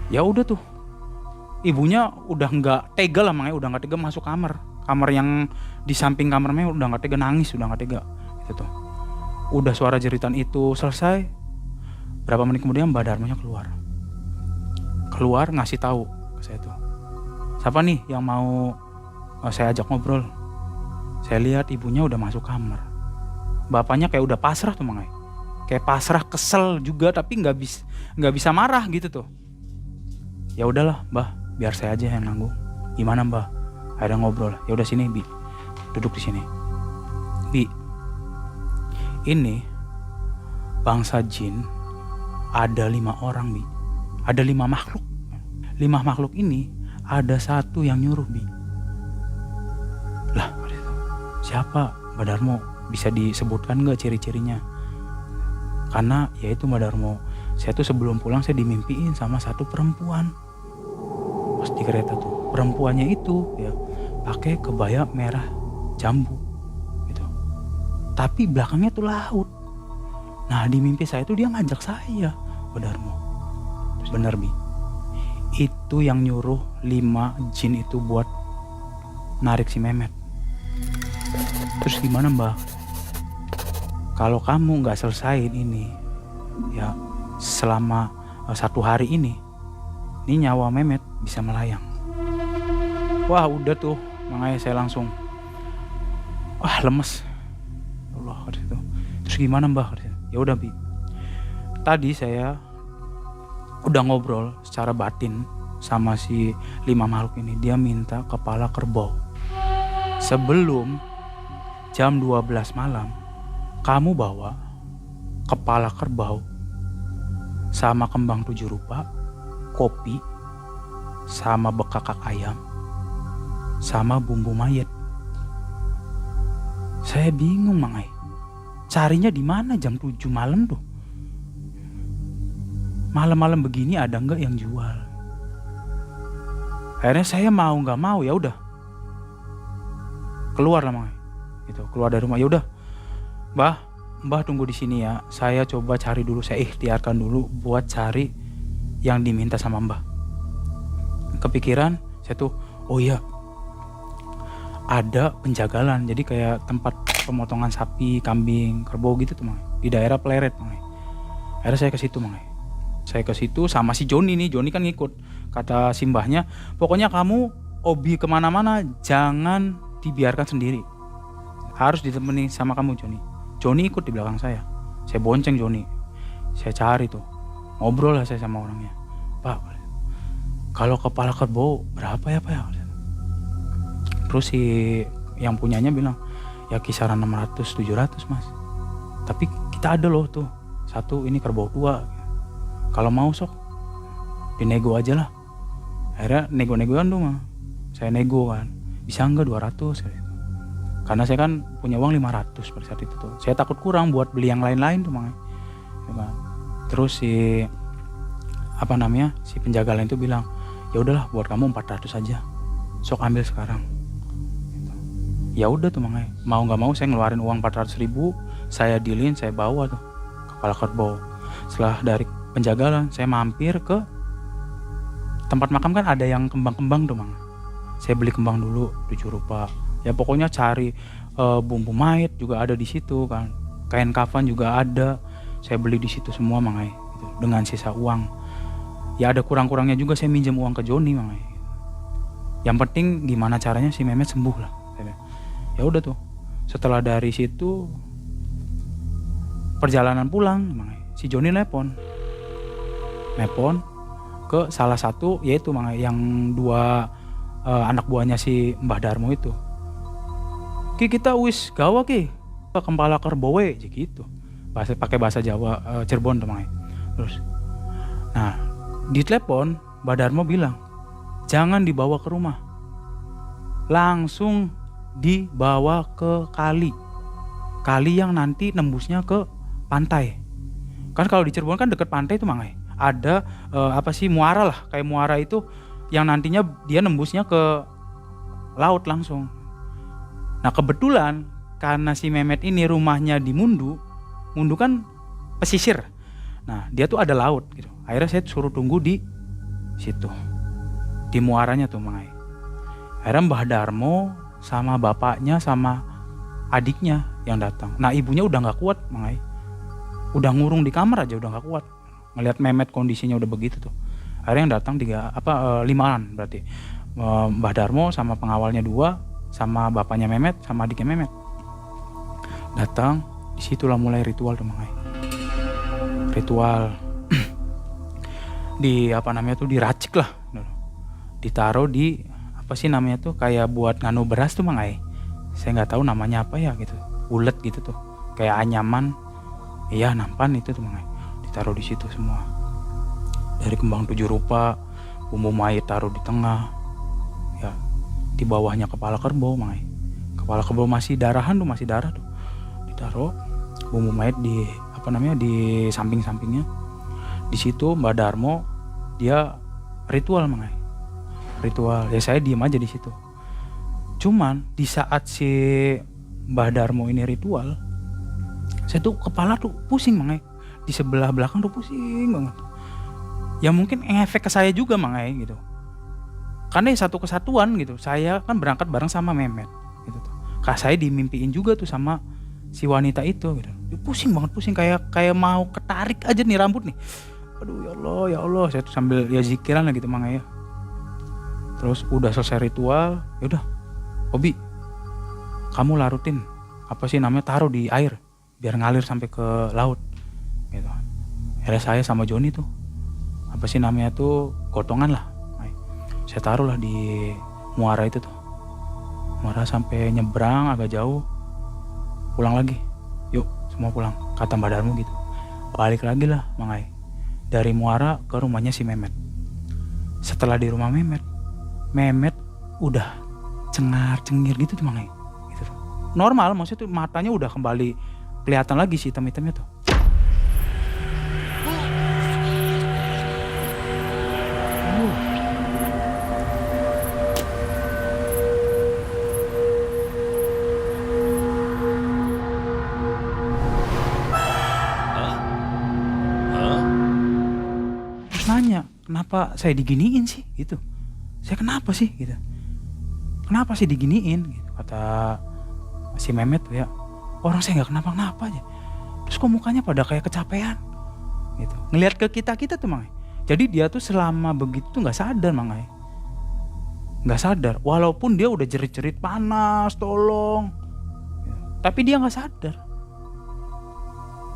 Ya udah tuh, ibunya udah nggak tega lah Mang, udah nggak tega masuk kamar yang di samping kamar Mehmet, udah nggak tega, nangis, udah nggak tega. Gitu tuh. Udah suara jeritan itu selesai. Berapa menit kemudian Mbak Darmonya keluar ngasih tahu ke saya tuh, siapa nih yang mau saya ajak ngobrol. Saya lihat ibunya udah masuk kamar. Bapaknya kayak udah pasrah tuh Mang. Kayak pasrah, kesel juga, tapi nggak bisa marah gitu tuh. Ya udahlah Mbah, biar saya aja yang nanggung. Gimana Mbah? Ada ngobrol. Ya udah sini Bi, duduk di sini. Bi, ini bangsa jin ada 5 orang Bi. Ada 5 makhluk. 5 makhluk ini ada satu yang nyuruh Bi. Lah, siapa Mbak Darmo? Bisa disebutkan gak ciri-cirinya? Karena ya itu Mbak Darmo, saya tuh sebelum pulang saya dimimpiin sama satu perempuan pas di kereta tuh. Perempuannya itu ya pakai kebaya merah jambu gitu, tapi belakangnya tuh laut. Nah di mimpi saya tuh dia ngajak saya, Mbak Darmo. Bener Bi, itu yang nyuruh 5 jin itu buat narik si Mehmet. Terus gimana Mbak? Kalau kamu gak selesaiin ini, ya selama 1 hari ini nyawa Mehmet bisa melayang. Wah udah tuh, makanya saya langsung, wah lemes. Allah, gitu. Terus gimana Mbak? Ya udah Bi, tadi saya udah ngobrol secara batin sama si 5 makhluk ini. Dia minta kepala kerbau. Sebelum jam 12 malam, kamu bawa kepala kerbau sama kembang 7 rupa, kopi, sama bekakak ayam, sama bumbu mayat. Saya bingung Mang. Carinya di mana jam 7 malam tuh? Malam-malam begini ada nggak yang jual? Akhirnya saya mau nggak mau ya udah keluar lah Mang. Gitu, keluar dari rumah. Ya udah, Mbah tunggu di sini ya. Saya coba cari dulu, saya ikhtiarkan dulu buat cari yang diminta sama Mbah. Kepikiran saya tuh, oh iya, ada penjagalan. Jadi kayak tempat pemotongan sapi, kambing, kerbau gitu tuh Mang. Di daerah Pleret Mang. Akhirnya saya ke situ Mang. Saya ke situ sama si Joni nih. Joni kan ngikut. Kata si Mbahnya, pokoknya kamu hobi kemana-mana jangan dibiarkan sendiri. Harus ditemani sama kamu Joni. Joni ikut di belakang saya. Saya bonceng Joni. Saya cari tuh. Ngobrol lah saya sama orangnya. Pak, kalau kepala kerbau berapa ya Pak ya? Terus si yang punyanya bilang, ya kisaran 600-700 Mas. Tapi kita ada loh tuh. Satu ini kerbau tua. Kalau mau sok dinego aja lah. Akhirnya nego-negoan tuh mah. Saya nego kan. Bisa enggak 200? Karena saya kan punya uang 500 pada saat itu tuh. Saya takut kurang buat beli yang lain-lain tuh Mang. Terus si penjaga lain tuh bilang, ya udahlah buat kamu 400 aja. Sok ambil sekarang. Gitu. Ya udah tuh Mang. Mau nggak mau saya ngeluarin uang 400.000, saya dealin, saya bawa tuh kepala kerbau. Setelah dari penjagalan saya mampir ke tempat makam, kan ada yang kembang-kembang tuh Mang. Saya beli kembang dulu 7 rupa. Ya pokoknya cari bumbu mayat juga ada di situ kan. Kain kafan juga ada. Saya beli di situ semua Mang gitu, dengan sisa uang. Ya ada kurang-kurangnya juga saya minjem uang ke Joni Mang. Yang penting gimana caranya si Mehmet sembuh lah. Ya udah tuh. Setelah dari situ perjalanan pulang Mang, si Joni nelpon ke salah satu, yaitu Mang, yang 2 anak buahnya si Mbah Darmo itu. Ki kita wis gawa ki ke kepala kerbowe gitu. Pakai bahasa Jawa Cirebon tuh Mang. Terus nah di telepon Mbah Darmo bilang jangan dibawa ke rumah, langsung dibawa ke kali yang nanti nembusnya ke pantai. Kan kalau di Cirebon kan deket pantai tuh Mang, ada muara lah, kayak muara itu yang nantinya dia nembusnya ke laut langsung. Nah kebetulan karena si Mehmet ini rumahnya di Mundu kan pesisir. Nah dia tuh ada laut gitu. Akhirnya saya suruh tunggu di situ, di muaranya tuh Mang. Akhirnya Mbah Darmo sama bapaknya sama adiknya yang datang. Nah ibunya udah nggak kuat Mang, udah ngurung di kamar aja udah nggak kuat. Ngelihat Mehmet kondisinya udah begitu tuh. Akhirnya yang datang 5-an berarti. Mbah Darmo sama pengawalnya 2, sama bapaknya Mehmet sama adiknya Mehmet datang. Disitulah mulai ritual tuh Mang. Ritual diracik lah, ditaruh di kayak buat nganu beras tuh Mang. Saya nggak tahu namanya apa ya gitu, ulet gitu tuh kayak anyaman, iya nampan itu tuh Mang. Ditaruh di situ semua, dari kembang 7 rupa, bumbu mayat taruh di tengah, ya di bawahnya kepala kerbau Mang. Kepala kerbau masih darah tuh, ditaruh bumbu mayat di di samping-sampingnya. Di situ Mbah Darmo dia ritual Mang. Ritual ya saya diem aja di situ. Cuman di saat si Mbah Darmo ini ritual, saya tuh kepala tuh pusing Mang. Di sebelah belakang tuh pusing banget. Ya mungkin efek ke saya juga Mang gitu. Karena satu kesatuan gitu. Saya kan berangkat bareng sama Mehmet gitu tuh. Saya dimimpiin juga tuh sama si wanita itu gitu. Dia pusing banget, kayak mau ketarik aja nih rambut nih. Aduh ya Allah, saya tuh sambil ya zikiran lah gitu Mang ya. Terus udah selesai ritual, ya udah, Obi, kamu larutin taruh di air biar ngalir sampai ke laut gitu. Akhirnya saya sama Joni tuh gotongan lah. Saya taruh lah di muara itu tuh. Muara sampai nyebrang agak jauh, pulang lagi. Yuk semua pulang, kata Mbah Darmo gitu. Balik lagi lah Mang, dari muara ke rumahnya si Mehmet. Setelah di rumah Mehmet udah cengar-cengir gitu tuh Mang, gitu. Normal, maksudnya tuh matanya udah kembali kelihatan lagi si hitam-hitamnya tuh. Nanya kenapa saya diginiin sih gitu, saya kenapa sih gitu, kenapa sih diginiin gitu, kata si Mehmet tuh ya, orang saya nggak kenapa-kenapa aja, terus kok mukanya pada kayak kecapean gitu, ngelihat ke kita tuh Mang. Jadi dia tuh selama begitu tuh nggak sadar Mang, nggak sadar, walaupun dia udah jerit-jerit panas tolong gitu. Tapi dia nggak sadar.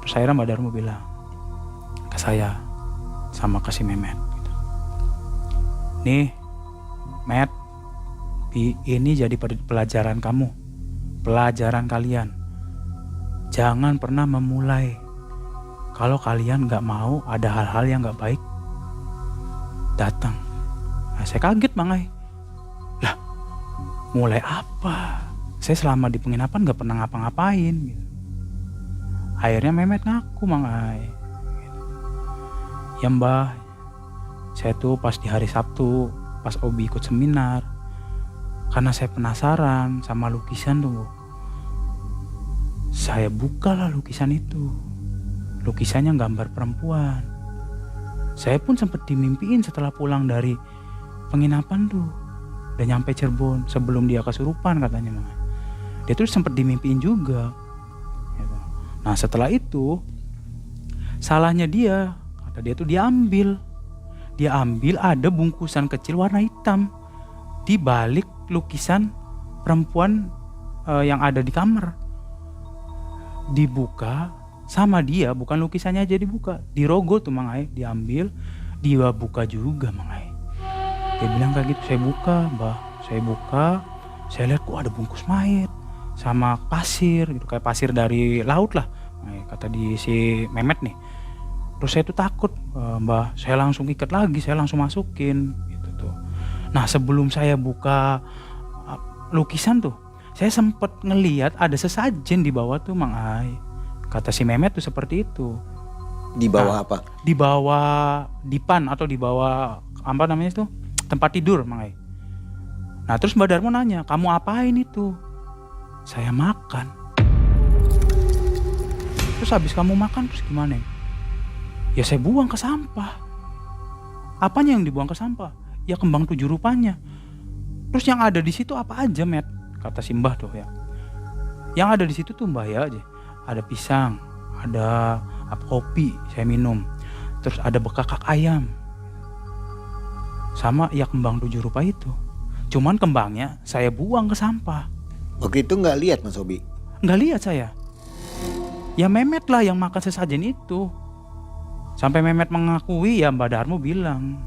Terus akhirnya Mbah Darmo bilang ke saya sama ke si Mehmet gitu. Nih Met, ini jadi pelajaran kamu, pelajaran kalian. Jangan pernah memulai kalau kalian gak mau ada hal-hal yang gak baik datang. Nah, saya kaget Mang. Lah mulai apa? Saya selama di penginapan gak pernah ngapa-ngapain gitu. Akhirnya Mehmet ngaku Mang. Ya Mbah, saya tuh pas di hari Sabtu, pas Obi ikut seminar, karena saya penasaran sama lukisan tuh, saya bukalah lukisan itu. lukisannya gambar perempuan. Saya pun sempat dimimpiin setelah pulang dari penginapan tuh. Udah nyampe Cirebon sebelum dia kesurupan katanya Mang. Dia tuh sempat dimimpiin juga. Gitu. Nah setelah itu salahnya dia, kata dia tuh dia ambil ada bungkusan kecil warna hitam di balik lukisan perempuan yang ada di kamar. Dibuka sama dia, bukan lukisannya aja dibuka, dirogoh tuh Mang Ai, diambil, dia buka juga Mang Ai. Dia bilang kayak gitu, saya buka, saya lihat kok ada bungkus mayat sama pasir gitu, kayak pasir dari laut lah, kata di si Mehmet nih. Terus saya tuh takut, Mbah, saya langsung ikat lagi, saya langsung masukin gitu tuh. Nah sebelum saya buka lukisan tuh, saya sempet ngeliat ada sesajen di bawah tuh Mang Ai. Kata si Mehmet tuh seperti itu. Di bawah apa? Di bawah dipan atau di bawah apa namanya itu, tempat tidur Mang Ai. Nah terus Mbak Darmo nanya, kamu apain itu? Saya makan. Terus habis kamu makan terus gimana? Ya saya buang ke sampah. Apanya yang dibuang ke sampah? Ya kembang 7 rupanya. Terus yang ada di situ apa aja, Met? Kata si Mbah tuh ya. Yang ada di situ tuh Mbah ya aja. Ada pisang, ada kopi saya minum. Terus ada bekakak ayam. Sama ya kembang 7 rupa itu. Cuman kembangnya saya buang ke sampah. Waktu itu nggak lihat Mas Hobi? Nggak lihat saya. Ya Mehmet lah yang makan sesajen itu. Sampai Mehmet mengakui ya Mbak Darmo bilang,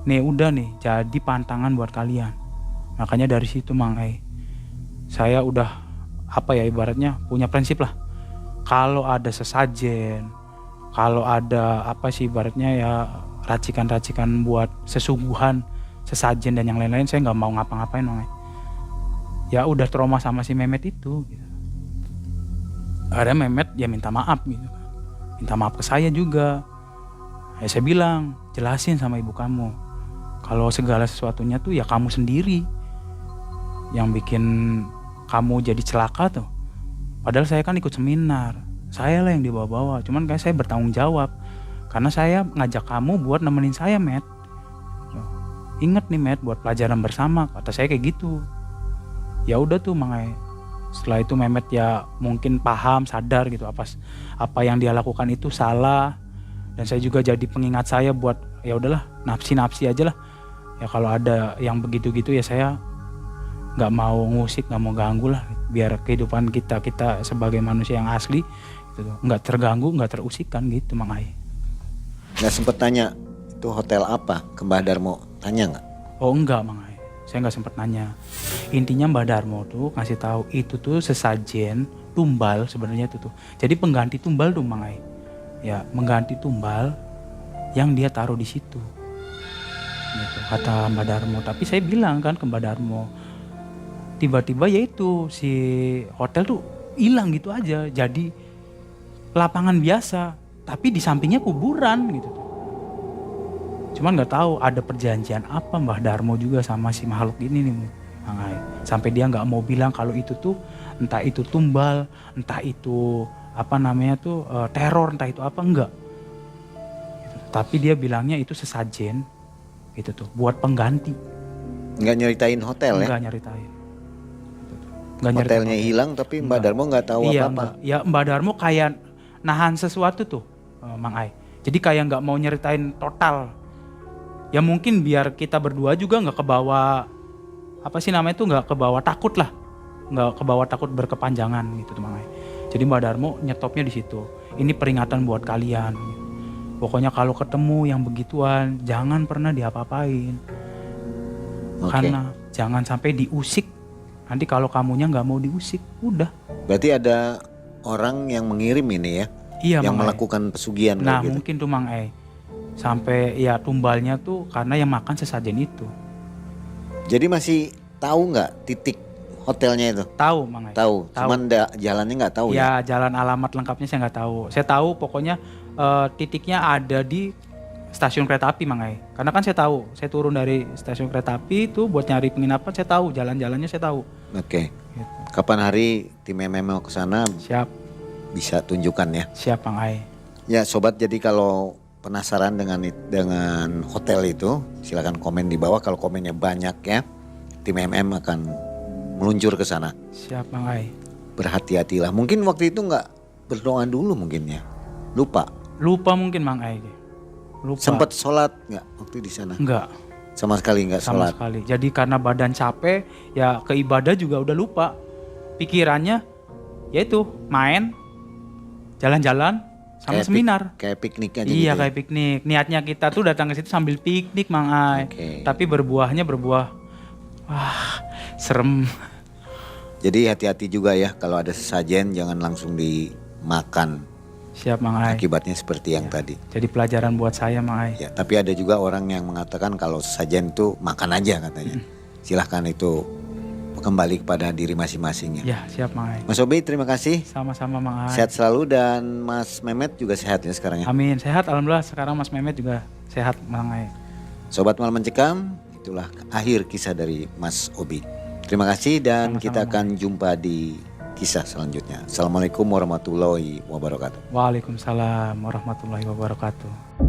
nih udah nih jadi pantangan buat kalian. Makanya dari situ Mang Ai, saya udah ibaratnya punya prinsip lah. Kalau ada sesajen, kalau ada ibaratnya ya racikan-racikan buat sesuguhan, sesajen dan yang lain-lain, saya nggak mau ngapa-ngapain Mang Ai. Ya udah trauma sama si Mehmet itu gitu. Ada Mehmet ya minta maaf gitu. Minta maaf ke saya juga. Ya saya bilang, jelasin sama ibu kamu. Kalau segala sesuatunya tuh ya kamu sendiri yang bikin kamu jadi celaka tuh. Padahal saya kan ikut seminar. Saya lah yang dibawa-bawa. Cuman kayak saya bertanggung jawab. Karena saya ngajak kamu buat nemenin saya, Met. Ingat nih, Met, buat pelajaran bersama. Kata saya kayak gitu. Ya udah tuh Mang Ai. Setelah itu Mehmet ya mungkin paham, sadar gitu apa yang dia lakukan itu salah. Dan saya juga jadi pengingat saya buat ya udahlah, nafsi aja lah. Ya kalau ada yang begitu-gitu ya saya nggak mau ngusik, nggak mau ganggu lah. Biar kehidupan kita sebagai manusia yang asli gitu, nggak terganggu, nggak terusikkan gitu Mang Ai. Nggak sempet tanya itu hotel apa ke Mbah Darmo, tanya nggak? Oh enggak Mang Ai, saya nggak sempet nanya. Intinya Mbah Darmo tuh ngasih tahu itu tuh sesajen tumbal sebenarnya itu tuh. Jadi pengganti tumbal tuh Mang Ai. Ya mengganti tumbal yang dia taruh di situ. Gitu, kata Mbah Darmo. Tapi saya bilang kan ke Mbah Darmo, tiba-tiba yaitu si hotel tuh hilang gitu aja. Jadi lapangan biasa, tapi di sampingnya kuburan gitu tuh. Cuman nggak tahu ada perjanjian apa Mbah Darmo juga sama si makhluk ini nih Mang Ai. Sampai dia nggak mau bilang kalau itu tuh entah itu tumbal, entah itu teror, entah itu apa, enggak. Gitu. Tapi dia bilangnya itu sesajen gitu tuh buat pengganti. Nggak nyeritain hotel ya? Nggak nyeritain. Hotelnya hilang tapi Mbak Darmo nggak tahu apa-apa. Ya Mbak Darmo kayak nahan sesuatu tuh Mang Ai. Jadi kayak nggak mau nyeritain total. Ya mungkin biar kita berdua juga nggak kebawa nggak kebawa takut lah, nggak kebawa takut berkepanjangan gitu tuh Mang Ai. Jadi Mbak Darmo nyetopnya di situ. Ini peringatan buat kalian. Pokoknya kalau ketemu yang begituan jangan pernah diapa-apain. Okay. Karena jangan sampai diusik. Nanti kalau kamunya nggak mau diusik, udah. Berarti ada orang yang mengirim ini ya? Iya, yang Mang Ai. melakukan pesugihan. Nah gitu. mungkin tuh Mang Ai. Sampai ya tumbalnya tuh karena yang makan sesajen itu. Jadi masih tahu nggak titik hotelnya itu? Tahu Mang Ai. Tahu. Cuman jalannya nggak tahu ya? Ya jalan alamat lengkapnya saya nggak tahu. Saya tahu pokoknya titiknya ada di stasiun kereta api Mang Ai. Karena kan saya tahu, saya turun dari stasiun kereta api itu buat nyari penginapan, saya tahu jalan-jalannya saya tahu. Oke. Gitu. Kapan hari tim MM mau ke sana? Siap. bisa tunjukkan ya. Siap Mang Ai. Ya sobat, jadi kalau penasaran dengan hotel itu silakan komen di bawah. Kalau komennya banyak ya, tim MM akan meluncur ke sana. Siap Mang Ai. Berhati-hatilah. Mungkin waktu itu nggak berdoa dulu mungkin ya. Lupa Mungkin Mang Ai. Lupa. Sempat sholat nggak waktu di sana? Enggak. Sama sekali nggak Sama sholat. sekali. Jadi karena badan capek, ya ke ibadah juga udah lupa. Pikirannya yaitu main, jalan-jalan, sama seminar. Kayak piknik aja Iya gitu. kayak piknik. Niatnya kita tuh datang ke situ sambil piknik Mang Ai. Oke. Tapi berbuahnya berbuah, wah serem. Jadi hati-hati juga ya kalau ada sesajen jangan langsung dimakan. Siap Mang Ai. Akibatnya seperti yang tadi. Jadi pelajaran buat saya Mang Ai. Ya, tapi ada juga orang yang mengatakan kalau sesajen itu makan aja katanya. Silahkan itu kembali kepada diri masing-masing ya. Ya siap Mang Ai. Mas Obi terima kasih. Sama-sama Mang Ai. Sehat selalu dan Mas Mehmet juga sehat ya sekarang ya. Amin. Sehat alhamdulillah. Sekarang Mas Mehmet juga sehat Mang Ai. Sobat Malam Mencekam, itulah akhir kisah dari Mas Obi. Terima kasih dan Sama-sama, kita akan jumpa di kisah selanjutnya. Assalamualaikum warahmatullahi wabarakatuh. Waalaikumsalam warahmatullahi wabarakatuh.